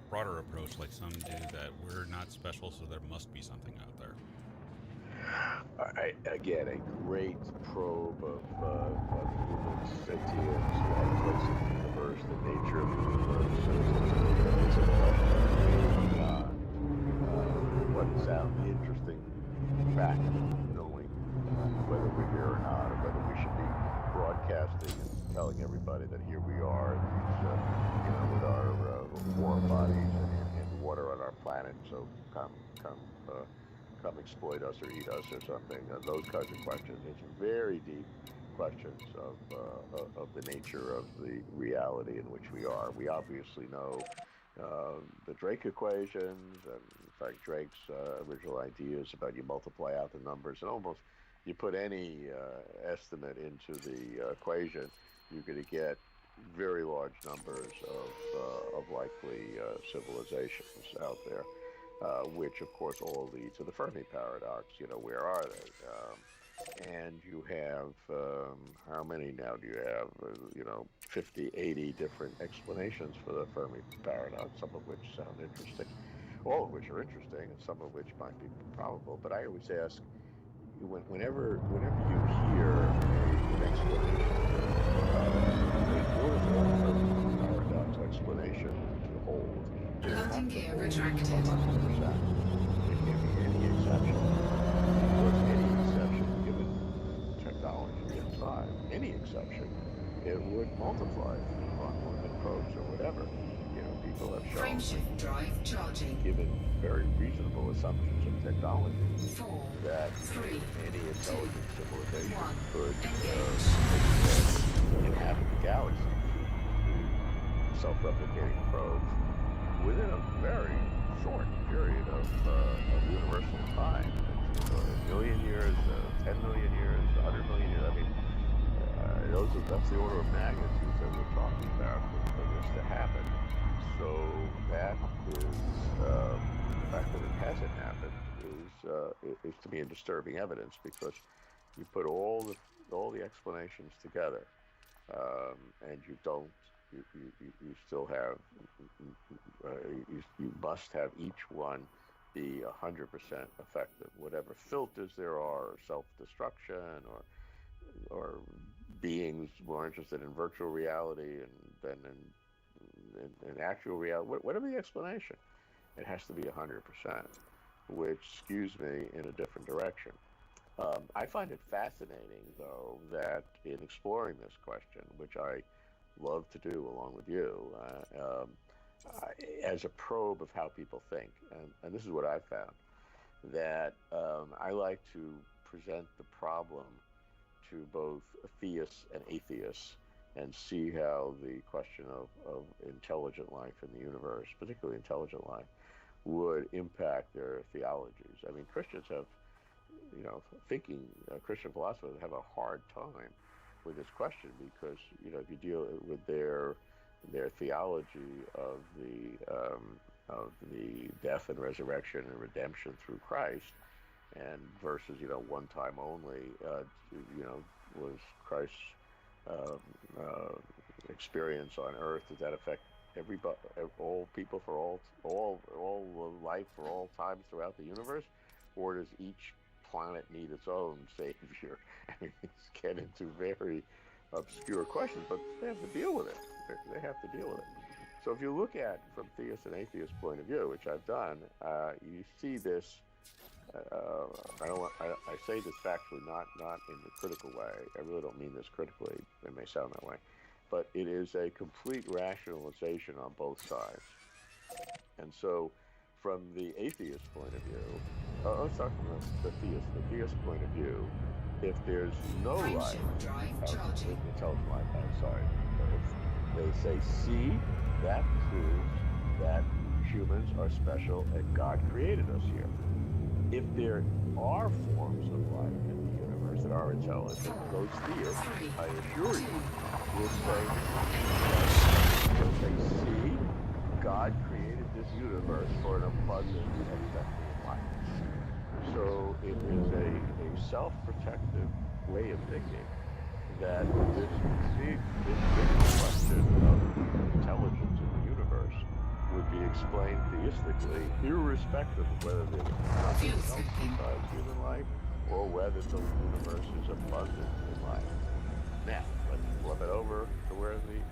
broader approach, like some do, that we're not special, so there must be something out there? Again, a great probe of human sentience, our place in the universe, the nature of the universe. It's a question beyond what sound the interesting fact of knowing whether we're here or not, or whether we should be broadcasting and telling everybody that here we are, with our warm bodies and water on our planet. So come exploit us or eat us or something. Those kinds of questions. It's very deep questions of the nature of the reality in which we are. We obviously know the Drake equations, and in fact Drake's original ideas about you multiply out the numbers and almost you put any estimate into the equation, you're going to get very large numbers of likely civilizations out there. Which of course all lead to the Fermi paradox. Where are they? And you have, how many now do you have? 50, 80 different explanations for the Fermi paradox, some of which sound interesting, all of which are interesting, and some of which might be probable. But I always ask, whenever you hear an explanation, in order for the Fermi paradox explanation to hold, Landing gear retracted. 100%. It can't be any exception. Because any exception, given technology and time, any exception, it would multiply on orbit probes or whatever. People have shown, Frameshift drive charging. given very reasonable assumptions of technology, 4, that 3, any 2, intelligent civilization 1. could Engage. inhabit the galaxy through self-replicating probes within a very short period of universal time. A million years, 10 million years, 100 million years. I mean, that's the order of magnitude that we're talking about for this to happen. So that is, the fact that it hasn't happened is to me a disturbing evidence, because you put all the explanations together, and you don't. You still have. You must have each one be 100% effective. Whatever filters there are, or self-destruction, or beings more interested in virtual reality than in actual reality. Whatever the explanation, it has to be 100%, which skews me in a different direction. I find it fascinating, though, that in exploring this question, which I love to do along with you, as a probe of how people think, and this is what I found, that I like to present the problem to both theists and atheists and see how the question of intelligent life in the universe, particularly intelligent life, would impact their theologies. I mean, Christians have, Christian philosophers have a hard time with this question because, if you deal with their theology of the death and resurrection and redemption through Christ, and versus one time only, was Christ's experience on earth, does that affect everybody, all people for all life for all times throughout the universe, or does each planet need its own savior? I mean, it's getting into very obscure questions, but they have to deal with it. They have to deal with it. So if you look at from theist and atheist point of view, which I've done, you see this. I say this factually, not in the critical way. I really don't mean this critically. It may sound that way, but it is a complete rationalization on both sides. And so, from the atheist point of view, let's start from the theist point of view. If there's no life, intelligent life outside Earth, they say, see, that proves that humans are special and God created us here. If there are forms of life in the universe that are intelligent, those theists, I assure you, will say, see, God created this universe for an abundance of sexual life. So it is a self-protective way of thinking that this big question of intelligence in the universe would be explained theistically, irrespective of whether there's nothing else besides human life or whether the universe is abundant in life. Now, let's flip it over to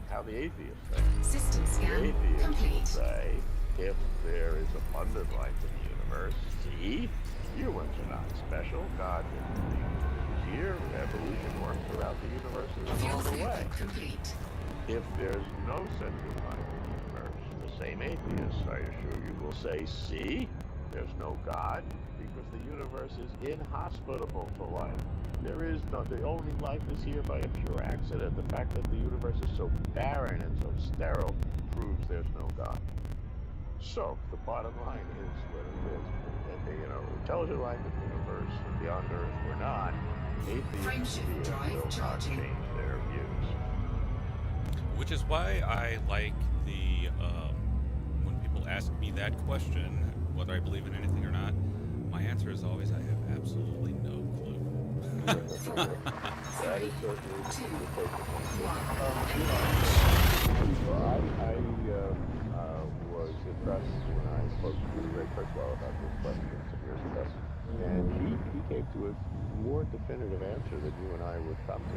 how the atheists think. System scan the atheists complete. will say, if there is abundant life in the universe, see, humans are not special. God didn't leave humans here. Evolution works throughout the universe in a normal way. Complete. If there's no sentient life in the universe, the same atheists, I assure you, will say, see, there's no God, because the universe is inhospitable to life. There is no, the only life is here by a pure accident. The fact that the universe is so barren and so sterile proves there's no God. So, the bottom line is what it is. Intelligent life in the universe, beyond Earth or not, atheists will not change their views. Which is why I like the, when people ask me that question, whether I believe in anything or not, my answer is always, I have absolutely no clue. That is certainly the focus. I was impressed when I spoke to Ray Kurzweil about this question some years ago, and he came to a more definitive answer than you and I would come to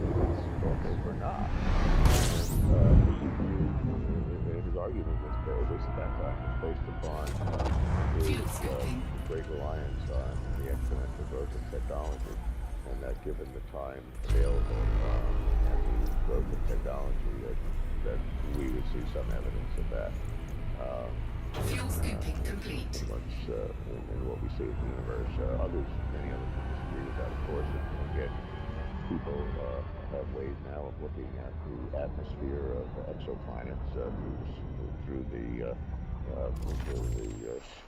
or not. And his argument was based at that time was based upon his great reliance on the exponential growth of technology, and that given the time available and the growth of technology, that we would see some evidence of that. Fuel scooping complete. In what we see in the universe. Many others disagree with that, of course. And again, people have ways now of looking at the atmosphere of exoplanets through the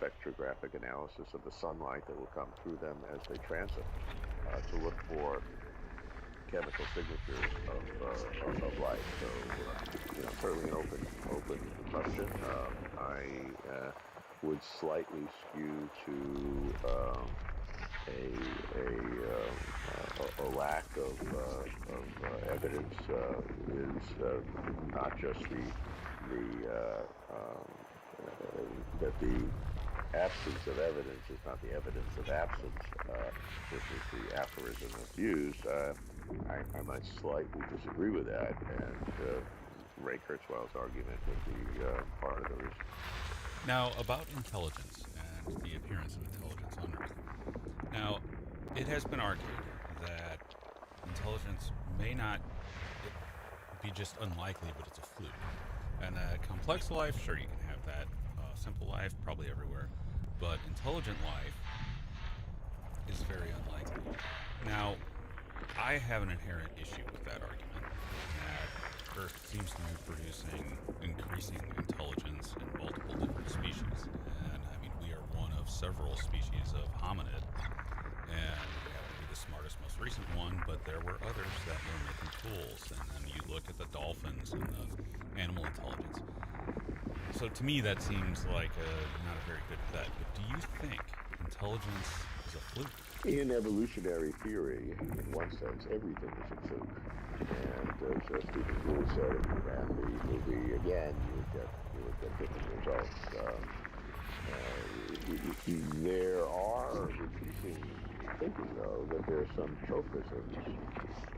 spectrographic analysis of the sunlight that will come through them as they transit to look for chemical signatures of life. So, certainly an open question. I would slightly skew to a lack of evidence is not just that the absence of evidence is not the evidence of absence, which is the aphorism that's used. I might slightly disagree with that, and Ray Kurzweil's argument would be part of the reason. Now, about intelligence and the appearance of intelligence on Earth. Now, it has been argued that intelligence may not be just unlikely, but it's a fluke. And that complex life, sure, you can have that. Simple life, probably everywhere. But intelligent life is very unlikely. Now, I have an inherent issue with that argument. That Earth seems to be producing increasing intelligence in multiple different species. And I mean, we are one of several species of hominid. And we happen to be the smartest, most recent one, but there were others that were making tools. And then you look at the dolphins and the animal intelligence. So to me, that seems like not a very good bet. But do you think intelligence is a fluke? In evolutionary theory, in one sense, everything is a fluke. And as Stephen Gould said, if you ran the movie again, you would get different results. There are interesting thinking, though, that there are some tropisms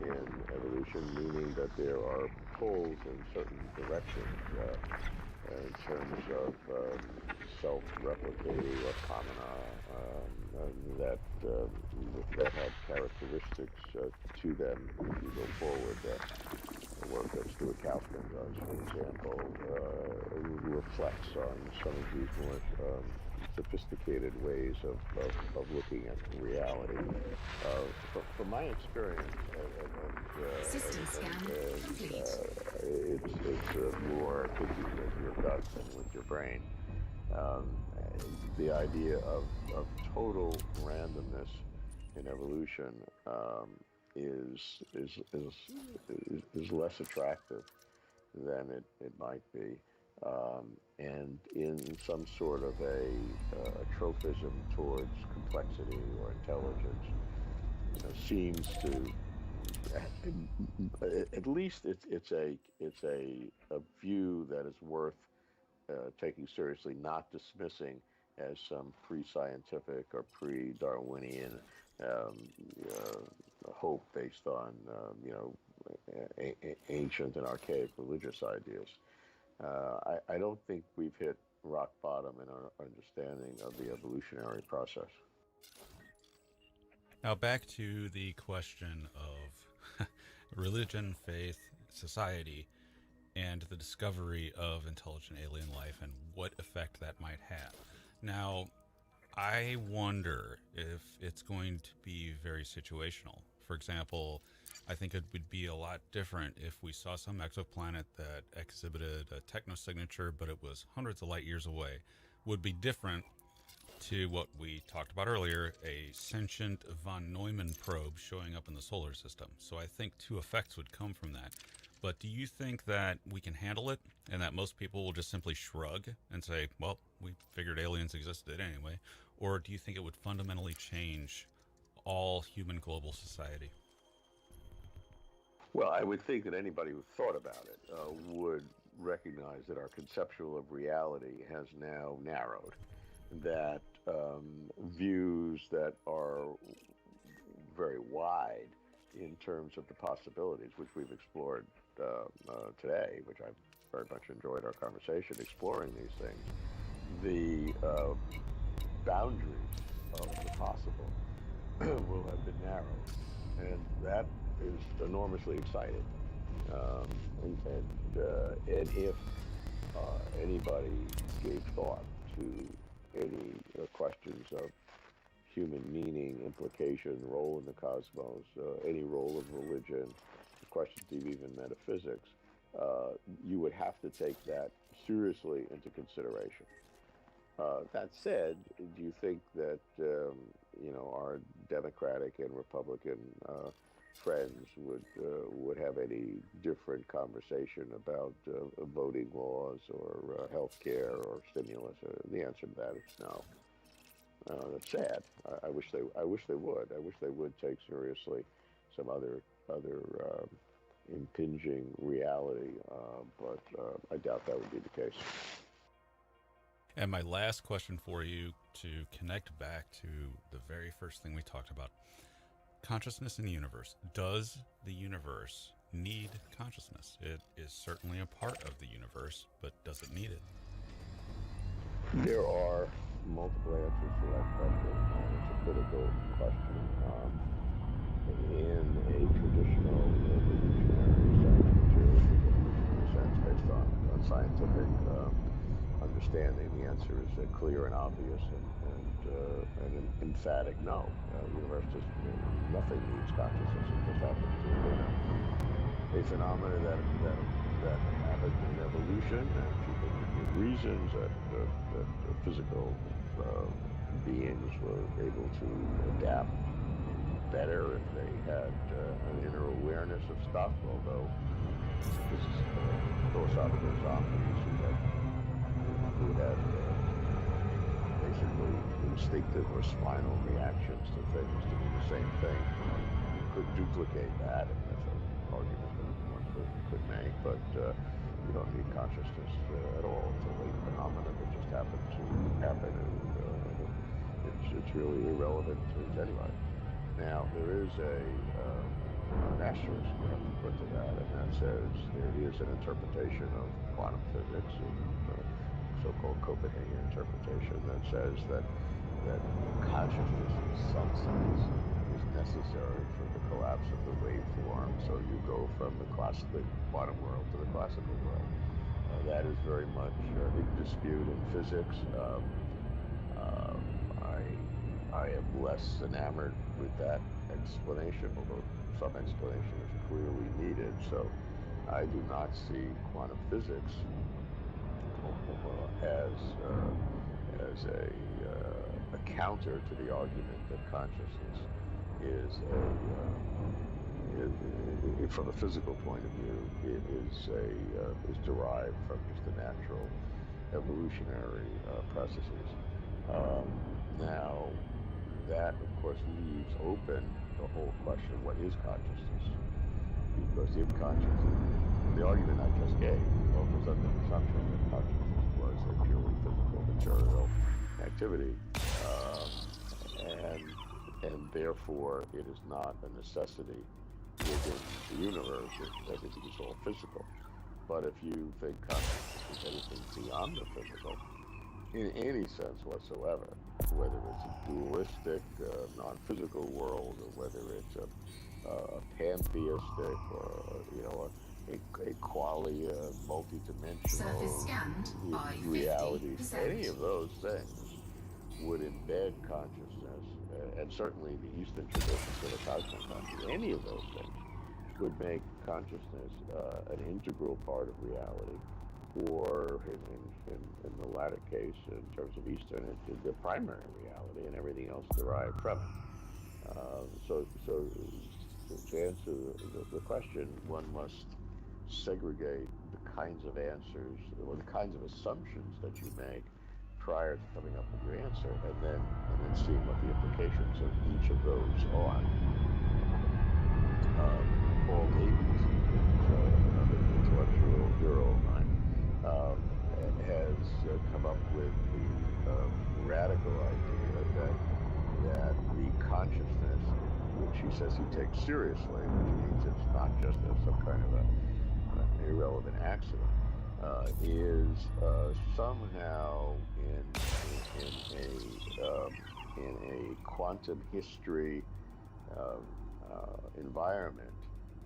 in evolution, meaning that there are pulls in certain directions in terms of self-replicating phenomena that have characteristics to them if you go forward. The work that Stuart Kauffman does, for example, reflects on some of these more sophisticated ways of looking at reality. From my experience, System scan complete. it's more thinking with your gut than with your brain. The idea of total randomness in evolution is less attractive than it might be, and in some sort of a tropism towards complexity or intelligence, seems to, at least it's a view that is worth taking seriously, not dismissing as some pre-scientific or pre-Darwinian hope based on ancient and archaic religious ideas. I don't think we've hit rock bottom in our understanding of the evolutionary process. Now, back to the question of religion, faith, society, and the discovery of intelligent alien life and what effect that might have. Now, I wonder if it's going to be very situational. For example, I think it would be a lot different if we saw some exoplanet that exhibited a technosignature, but it was hundreds of light years away. Would be different to what we talked about earlier, a sentient von Neumann probe showing up in the solar system. So I think two effects would come from that. But do you think that we can handle it and that most people will just simply shrug and say, well, we figured aliens existed anyway? Or do you think it would fundamentally change all human global society? Well, I would think that anybody who thought about it would recognize that our conceptual of reality has now narrowed, that views that are very wide in terms of the possibilities, which we've explored today, which I've very much enjoyed our conversation exploring these things, the boundaries of the possible will have been narrowed, and that is enormously exciting. And if anybody gave thought to any questions of human meaning, implication, role in the cosmos, any role of religion, questions of even metaphysics, you would have to take that seriously into consideration. That said, do you think that our Democratic and Republican friends would have any different conversation about voting laws or health care or stimulus? The answer to that is no. That's sad. I wish they would. I wish they would take seriously some other impinging reality, but I doubt that would be the case. And my last question for you, to connect back to the very first thing we talked about, consciousness in the universe. Does the universe need consciousness? It is certainly a part of the universe, but does it need it? There are multiple answers to that question, and it's a critical question. In a traditional evolutionary sense, based on scientific understanding, the answer is clear and obvious and an emphatic no. The universe just, nothing needs consciousness. It just happens to be a phenomenon that that happened in evolution, and people could give reasons that physical beings were able to adapt better if they had an inner awareness of stuff, although philosophical Socrates, who had basically instinctive or spinal reactions to things to do the same thing, you could duplicate that, and that's an argument that one could make, but you don't need consciousness at all. It's a late phenomenon that just happened to happen, and it's really irrelevant to anybody. Now, there is an asterisk we have to put to that, and that says there is an interpretation of quantum physics, the so-called Copenhagen interpretation, that says that consciousness in some sense is necessary for the collapse of the waveform. So you go from the quantum world to the classical world. That is very much in dispute in physics. I am less enamored with that explanation, although some explanation is clearly needed. So I do not see quantum physics as a counter to the argument that consciousness is from a physical point of view, is derived from just the natural evolutionary processes. Now, that of course leaves open the whole question: what is consciousness? Because if consciousness, the argument I just gave, was under the assumption that consciousness was a purely physical, material activity, and therefore it is not a necessity within the universe if everything is all physical. But if you think consciousness is anything beyond the physical, in any sense whatsoever, whether it's a dualistic, non-physical world, or whether it's a pantheistic, or a qualia, multi-dimensional reality, any of those things would embed consciousness, and certainly the Eastern traditions of the cosmos, any of those things would make consciousness an integral part of reality, or in the latter case, in terms of Eastern, the primary reality, and everything else derived from it. So to answer the question, one must segregate the kinds of answers or the kinds of assumptions that you make prior to coming up with your answer, and then seeing what the implications of each of those are. Paul Davies, another intellectual hero of mine, has come up with the radical idea that the consciousness, which he says he takes seriously, which means it's not just some kind of an irrelevant accident, is somehow in a quantum history environment.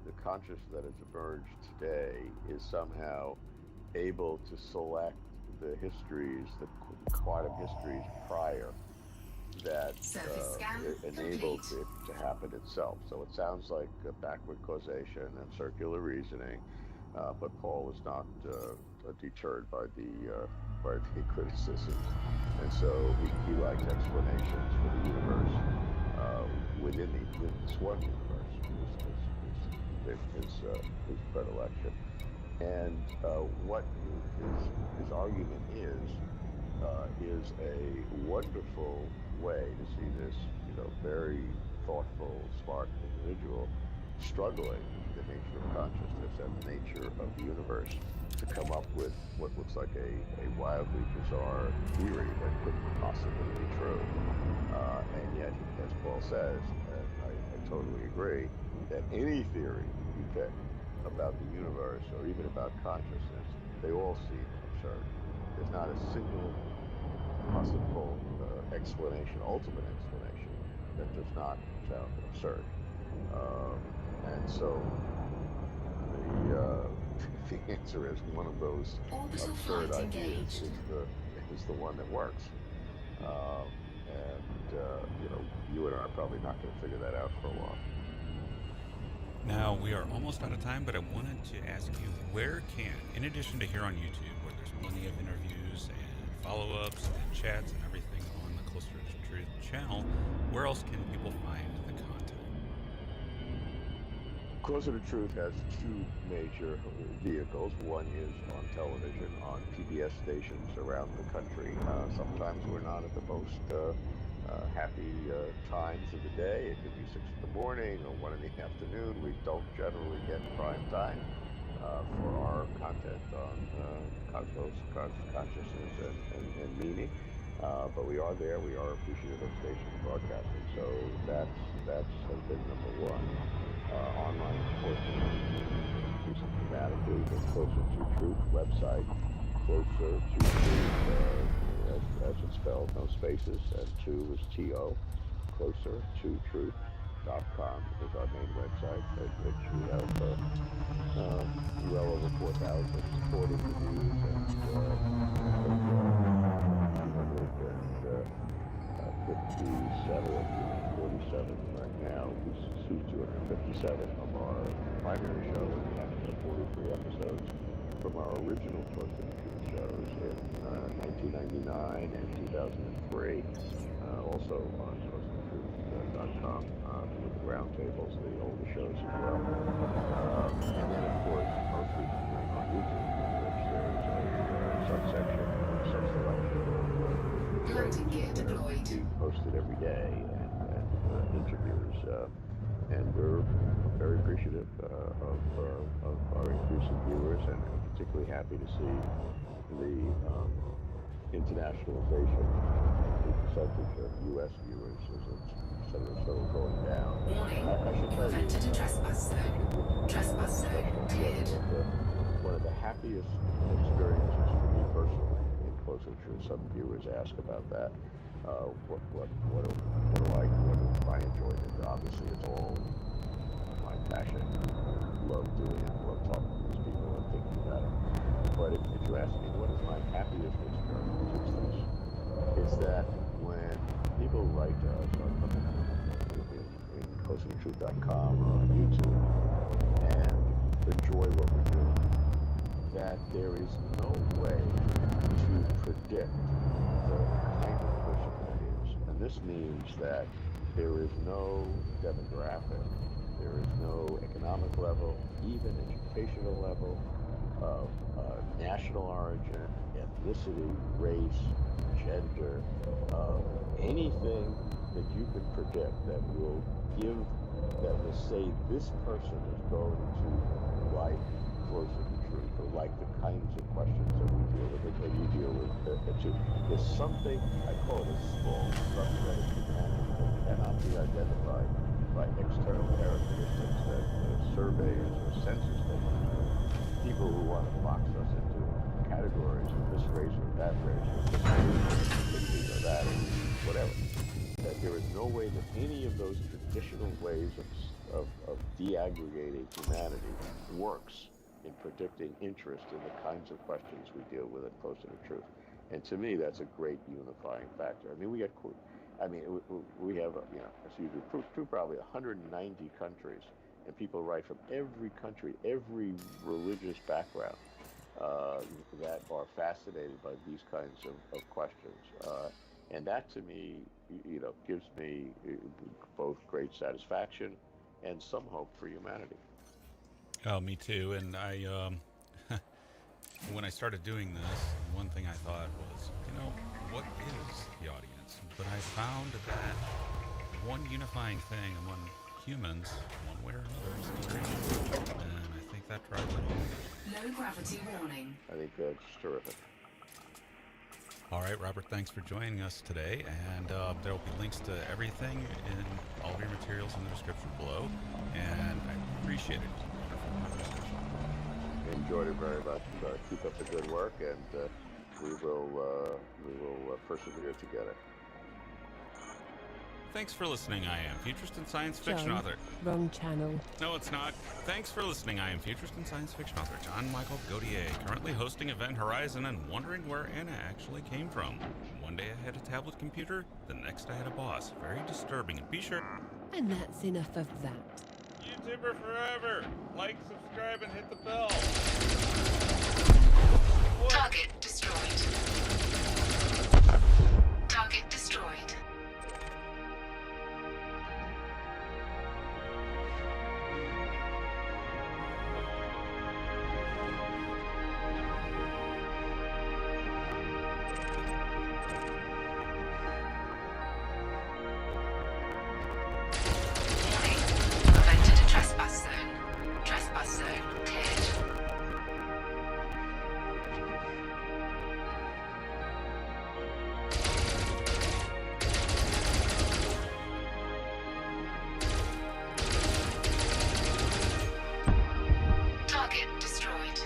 The consciousness that has emerged today is somehow able to select the histories, the quantum histories prior, that enabled it to happen itself. So it sounds like backward causation and circular reasoning, but Paul was not deterred by the criticisms, and so he likes explanations for the universe within this one universe, his predilection. And what his argument is a wonderful way to see this, very thoughtful, smart individual struggling with the nature of consciousness and the nature of the universe to come up with what looks like a wildly bizarre theory that couldn't possibly be true. And yet, as Paul says, and I totally agree, that any theory you pick about the universe or even about consciousness, they all seem absurd. There's not a single possible explanation, ultimate explanation, that does not sound absurd. And so the answer is one of those absurd ideas is the one that works. And you and I are probably not going to figure that out for a while. Now, Now, we are almost out of time, but I wanted to ask you, where can, in addition to here on YouTube, where there's plenty of interviews and follow-ups and chats and everything on the Closer to Truth channel, where else can people find the content? Closer to Truth has two major vehicles. One is on television, on PBS stations around the country. Sometimes we're not at the most happy times of the day. It could be 6 in the morning or 1 in the afternoon. We don't generally get prime time for our content on cosmos, consciousness, and meaning. But we are there. We are appreciative of station broadcasting. So that has been number one. Online, of course, increasing dramatically. The Closer to Truth website, Closer to Truth, as it's spelled, no spaces, and two is T-O. Closer to Truth.com is our main website, at which we have well over 4,000 supporting reviews and I think 257 or 247 right now. We shoot 257 of our primary show, and we actually have 43 episodes from our original Closer to Truth shows in 1999 and 2003. Also on closertotruth.com with the roundtables, the older shows as well. And then, of course, most recently on YouTube, in which there is a subsection, sub-selection of shows being posted every day and interviews. And we're very appreciative of our increasing viewers, and particularly happy to see the internationalization, the percentage of U.S. viewers is sort of going down. I should tell you, one of the happiest experiences for me personally in Closer to Truth, some viewers ask about that. What do I enjoy? Obviously, it's all my passion. Love doing it. Love talking to these people and thinking about it. But if you ask me what is my happiest experience, is that when people write to us in closertotruth.com or on YouTube and enjoy what we do, that there is no way to predict the kind of person that is. And this means that there is no demographic, there is no economic level, even educational level, of national origin, ethnicity, race, gender, anything that you can predict that will say this person is going to like Closer to Truth, or like the kinds of questions that we deal with, and you deal with too. There's something, I call it a small subset of humanity that cannot be identified by external characteristics that surveys or census takers do. People who want to box us into categories of this race or that race, or this race, or that, or whatever. That there is no way that any of those traditional ways of deaggregating humanity works in predicting interest in the kinds of questions we deal with at Closer to Truth. And to me, that's a great unifying factor. I mean, we have, as usual, through probably 190 countries, and people write from every country, every religious background, that are fascinated by these kinds of questions. And that, to me, gives me both great satisfaction and some hope for humanity. Oh, me too. And I, when I started doing this, one thing I thought was, what is the audience? But I found that one unifying thing among humans, one way or another, is creation. And I think that drives it home. Low gravity warning. I think that's terrific. All right, Robert, thanks for joining us today. And there will be links to everything in all of your materials in the description below. And I appreciate it. Enjoyed it very much. Keep up the good work, and we will persevere together. Thanks for listening. I am futurist and science fiction John, author. wrong channel. No, it's not. Thanks for listening. I am futurist and science fiction author John Michael Gautier, currently hosting Event Horizon and wondering where Anna actually came from. One day I had a tablet computer, the next I had a boss. Very disturbing. And be sure. And that's enough of that. You YouTuber forever. Like, subscribe, and hit the bell. What? Target destroyed. Target destroyed. Warning. You've entered a trespass zone. Trespass zone cleared. Target destroyed.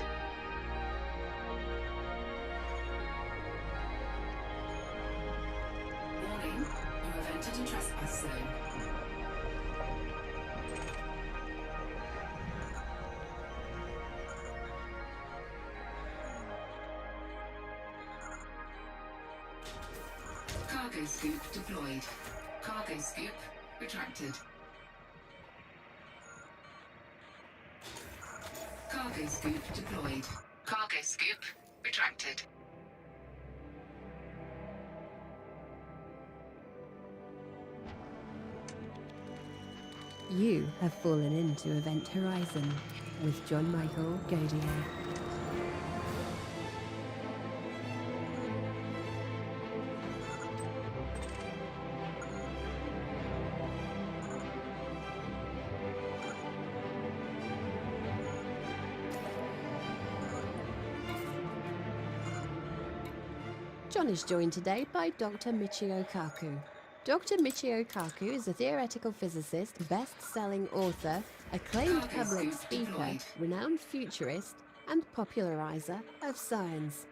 Warning. You have entered a trespass zone. Cargo scoop deployed. Cargo scoop retracted. Cargo scoop deployed. Cargo scoop retracted. You have fallen into Event Horizon with John Michael Godier. John is joined today by Dr. Michio Kaku. Dr. Michio Kaku is a theoretical physicist, best-selling author, acclaimed public speaker, renowned futurist, and popularizer of science.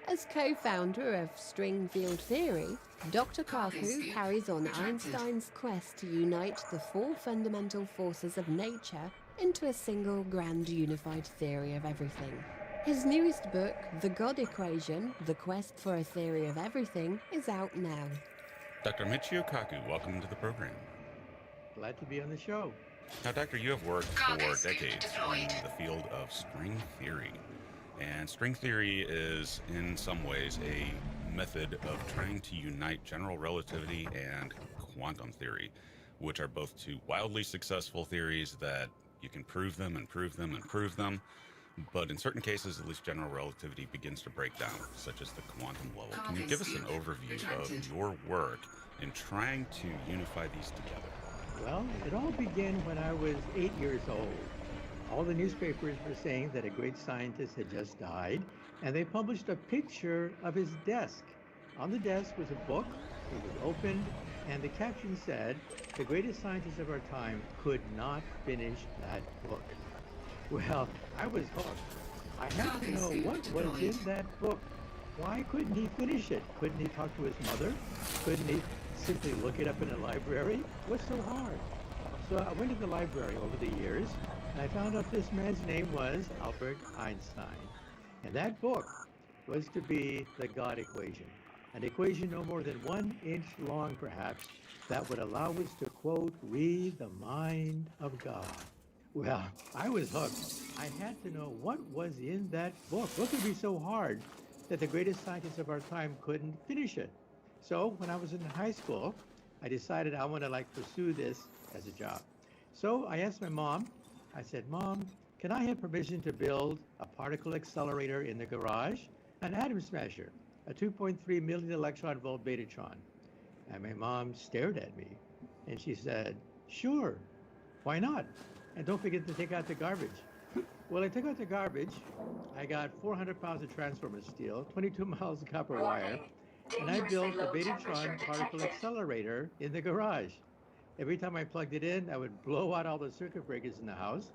As co-founder of string field theory, Dr. Kaku carries on Einstein's quest to unite the four fundamental forces of nature into a single grand unified theory of everything. His newest book, The God Equation, The Quest for a Theory of Everything, is out now. Dr. Michio Kaku, welcome to the program. Glad to be on the show. Now, Doctor, you have worked for decades in the field of string theory. And string theory is, in some ways, a method of trying to unite general relativity and quantum theory, which are both two wildly successful theories that you can prove them and prove them and prove them. But in certain cases, at least general relativity begins to break down, such as the quantum level. Can you give us an overview of your work in trying to unify these together? Well, it all began when I was 8 years old. All the newspapers were saying that a great scientist had just died, and they published a picture of his desk. On the desk was a book, it was opened, and the caption said, "The greatest scientist of our time could not finish that book." Well, I was hooked. I had to know what was in that book. Why couldn't he finish it? Couldn't he talk to his mother? Couldn't he simply look it up in a library? What's so hard? So I went to the library over the years, and I found out this man's name was Albert Einstein. And that book was to be the God equation, an equation no more than 1 inch long, perhaps, that would allow us to, quote, read the mind of God. Well, I was hooked. I had to know what was in that book. What could be so hard that the greatest scientists of our time couldn't finish it? So when I was in high school, I decided I want to pursue this as a job. So I asked my mom, I said, "Mom, can I have permission to build a particle accelerator in the garage? An atom smasher, a 2.3 million electron volt betatron." And my mom stared at me and she said, "Sure, why not? And don't forget to take out the garbage." Well, I took out the garbage. I got 400 pounds of transformer steel, 22 miles of copper wire, and I built the Betatron particle accelerator in the garage. Every time I plugged it in, I would blow out all the circuit breakers in the house.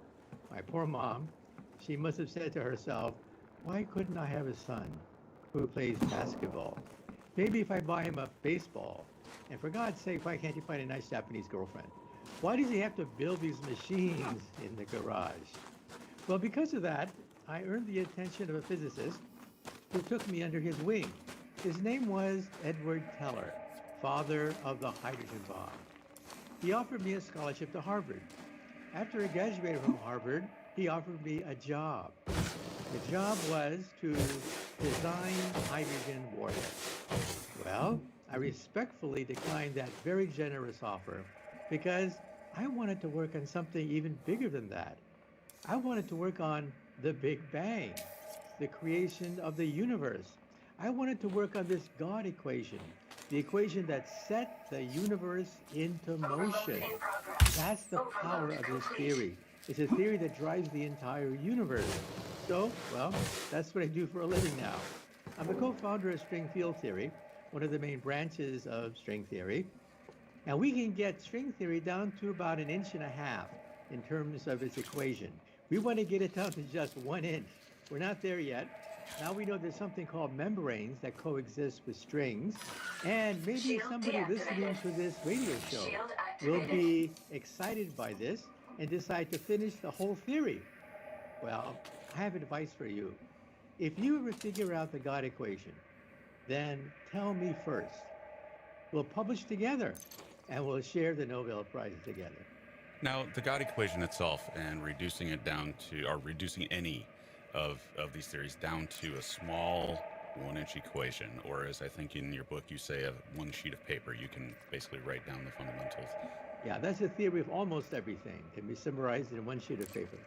My poor mom, she must have said to herself, "Why couldn't I have a son who plays basketball? Maybe if I buy him a baseball. And for God's sake, why can't he find a nice Japanese girlfriend? Why does he have to build these machines in the garage?" Well, because of that, I earned the attention of a physicist who took me under his wing. His name was Edward Teller, father of the hydrogen bomb. He offered me a scholarship to Harvard. After I graduated from Harvard, he offered me a job. The job was to design hydrogen warheads. Well, I respectfully declined that very generous offer because I wanted to work on something even bigger than that. I wanted to work on the Big Bang, the creation of the universe. I wanted to work on this God equation, the equation that set the universe into motion. That's the power of this theory. It's a theory that drives the entire universe. So, well, that's what I do for a living now. I'm the co-founder of string field theory, one of the main branches of string theory. And we can get string theory down to about 1.5 inches in terms of its equation. We want to get it down to just 1 inch. We're not there yet. Now we know there's something called membranes that coexist with strings. And maybe somebody listening to this radio show will be excited by this and decide to finish the whole theory. Well, I have advice for you. If you ever figure out the God equation, then tell me first. We'll publish together and we'll share the Nobel Prize together. Now, the God equation itself and reducing it down to, or reducing any of these theories down to a small 1-inch equation, or as I think in your book you say, one sheet of paper, you can basically write down the fundamentals. Yeah, that's the theory of almost everything. It can be summarized in 1 sheet of paper.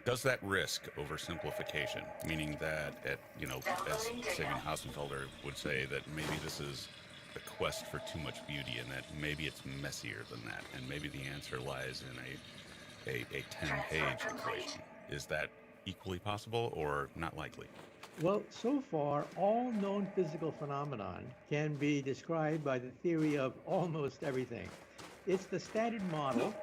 Does that risk oversimplification? Meaning that, as Sabine Hossenfelder would say, that maybe this is a quest for too much beauty and that maybe it's messier than that, and maybe the answer lies in a 10-page equation. Is that equally possible or not likely? Well, so far, all known physical phenomenon can be described by the theory of almost everything. It's the standard model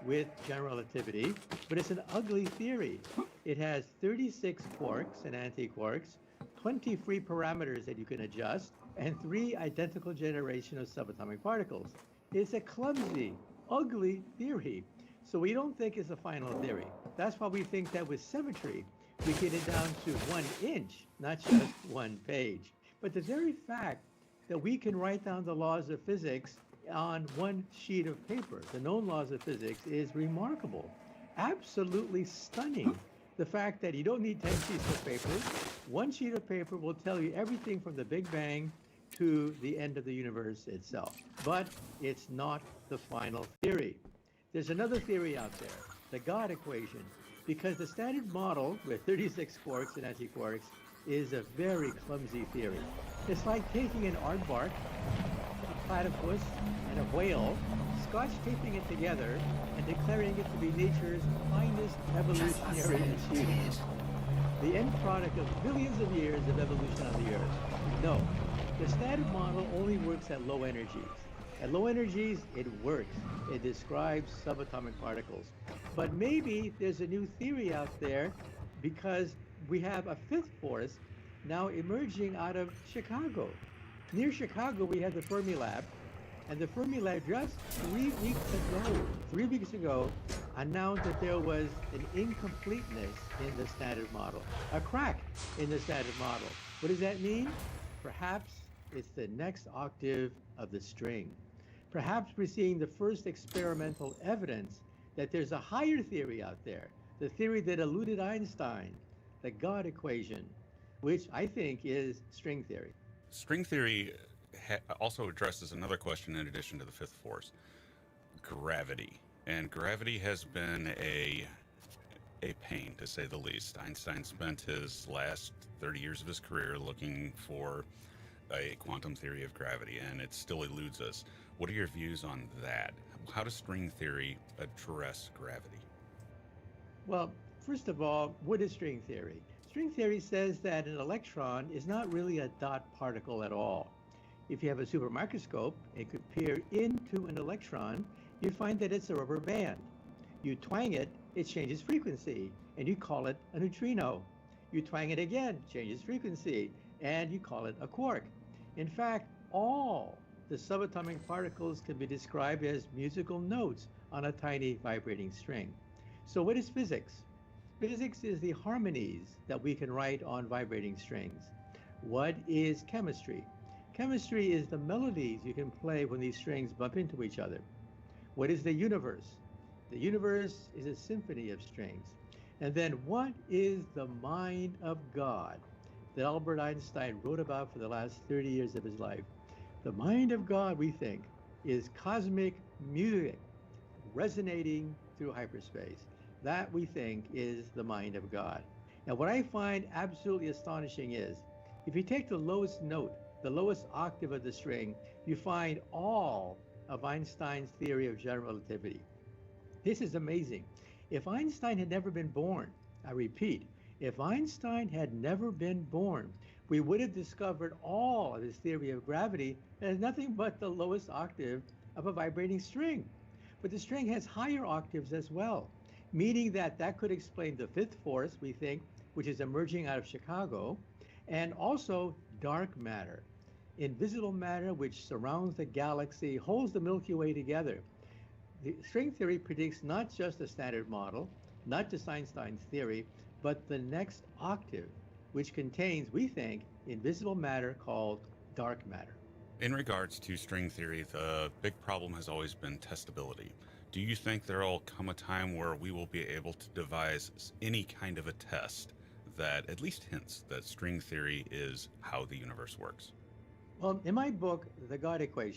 with general relativity, but it's an ugly theory. It has 36 quarks and antiquarks, 20 free parameters that you can adjust, and 3 identical generations of subatomic particles. It's a clumsy, ugly theory. So we don't think it's a final theory. That's why we think that with symmetry, we get it down to 1 inch, not just 1 page. But the very fact that we can write down the laws of physics on 1 sheet of paper, the known laws of physics, is remarkable, absolutely stunning. The fact that you don't need 10 sheets of paper, 1 sheet of paper will tell you everything from the Big Bang to the end of the universe itself. But it's not the final theory. There's another theory out there, the God equation, because the standard model with 36 quarks and antiquarks is a very clumsy theory. It's like taking an aardvark, a platypus, and a whale, scotch taping it together, and declaring it to be nature's finest evolutionary achievement. The end product of billions of years of evolution on the Earth. No, the standard model only works at low energies. At low energies, it works. It describes subatomic particles. But maybe there's a new theory out there because we have a 5th force now emerging out of Chicago. Near Chicago, we have the Fermi Lab, and the Fermi Lab just 3 weeks ago, announced that there was an incompleteness in the standard model, a crack in the standard model. What does that mean? Perhaps it's the next octave of the string. Perhaps we're seeing the first experimental evidence that there's a higher theory out there, the theory that eluded Einstein, the God equation, which I think is string theory. String theory also addresses another question in addition to the 5th force, gravity. And gravity has been a pain, to say the least. Einstein spent his last 30 years of his career looking for a quantum theory of gravity, and it still eludes us. What are your views on that? How does string theory address gravity? Well, first of all, what is string theory? String theory says that an electron is not really a dot particle at all. If you have a super microscope and could peer into an electron, you find that it's a rubber band. You twang it, it changes frequency, and you call it a neutrino. You twang it again, changes frequency, and you call it a quark. In fact, all the subatomic particles can be described as musical notes on a tiny vibrating string. So what is physics? Physics is the harmonies that we can write on vibrating strings. What is chemistry? Chemistry is the melodies you can play when these strings bump into each other. What is the universe? The universe is a symphony of strings. And then what is the mind of God that Albert Einstein wrote about for the last 30 years of his life? The mind of God, we think, is cosmic music resonating through hyperspace. That, we think, is the mind of God. Now, what I find absolutely astonishing is if you take the lowest note, the lowest octave of the string, you find all of Einstein's theory of general relativity. This is amazing. If Einstein had never been born, I repeat, if Einstein had never been born, we would have discovered all of his theory of gravity as nothing but the lowest octave of a vibrating string. But the string has higher octaves as well, meaning that that could explain the fifth force, we think, which is emerging out of Chicago, and also dark matter, invisible matter which surrounds the galaxy, holds the Milky Way together. The string theory predicts not just the standard model, not just Einstein's theory, but the next octave, which contains, we think, invisible matter called dark matter. In regards to string theory, the big problem has always been testability. Do you think there will come a time where we will be able to devise any kind of a test that at least hints that string theory is how the universe works? Well, in my book, The God Equation,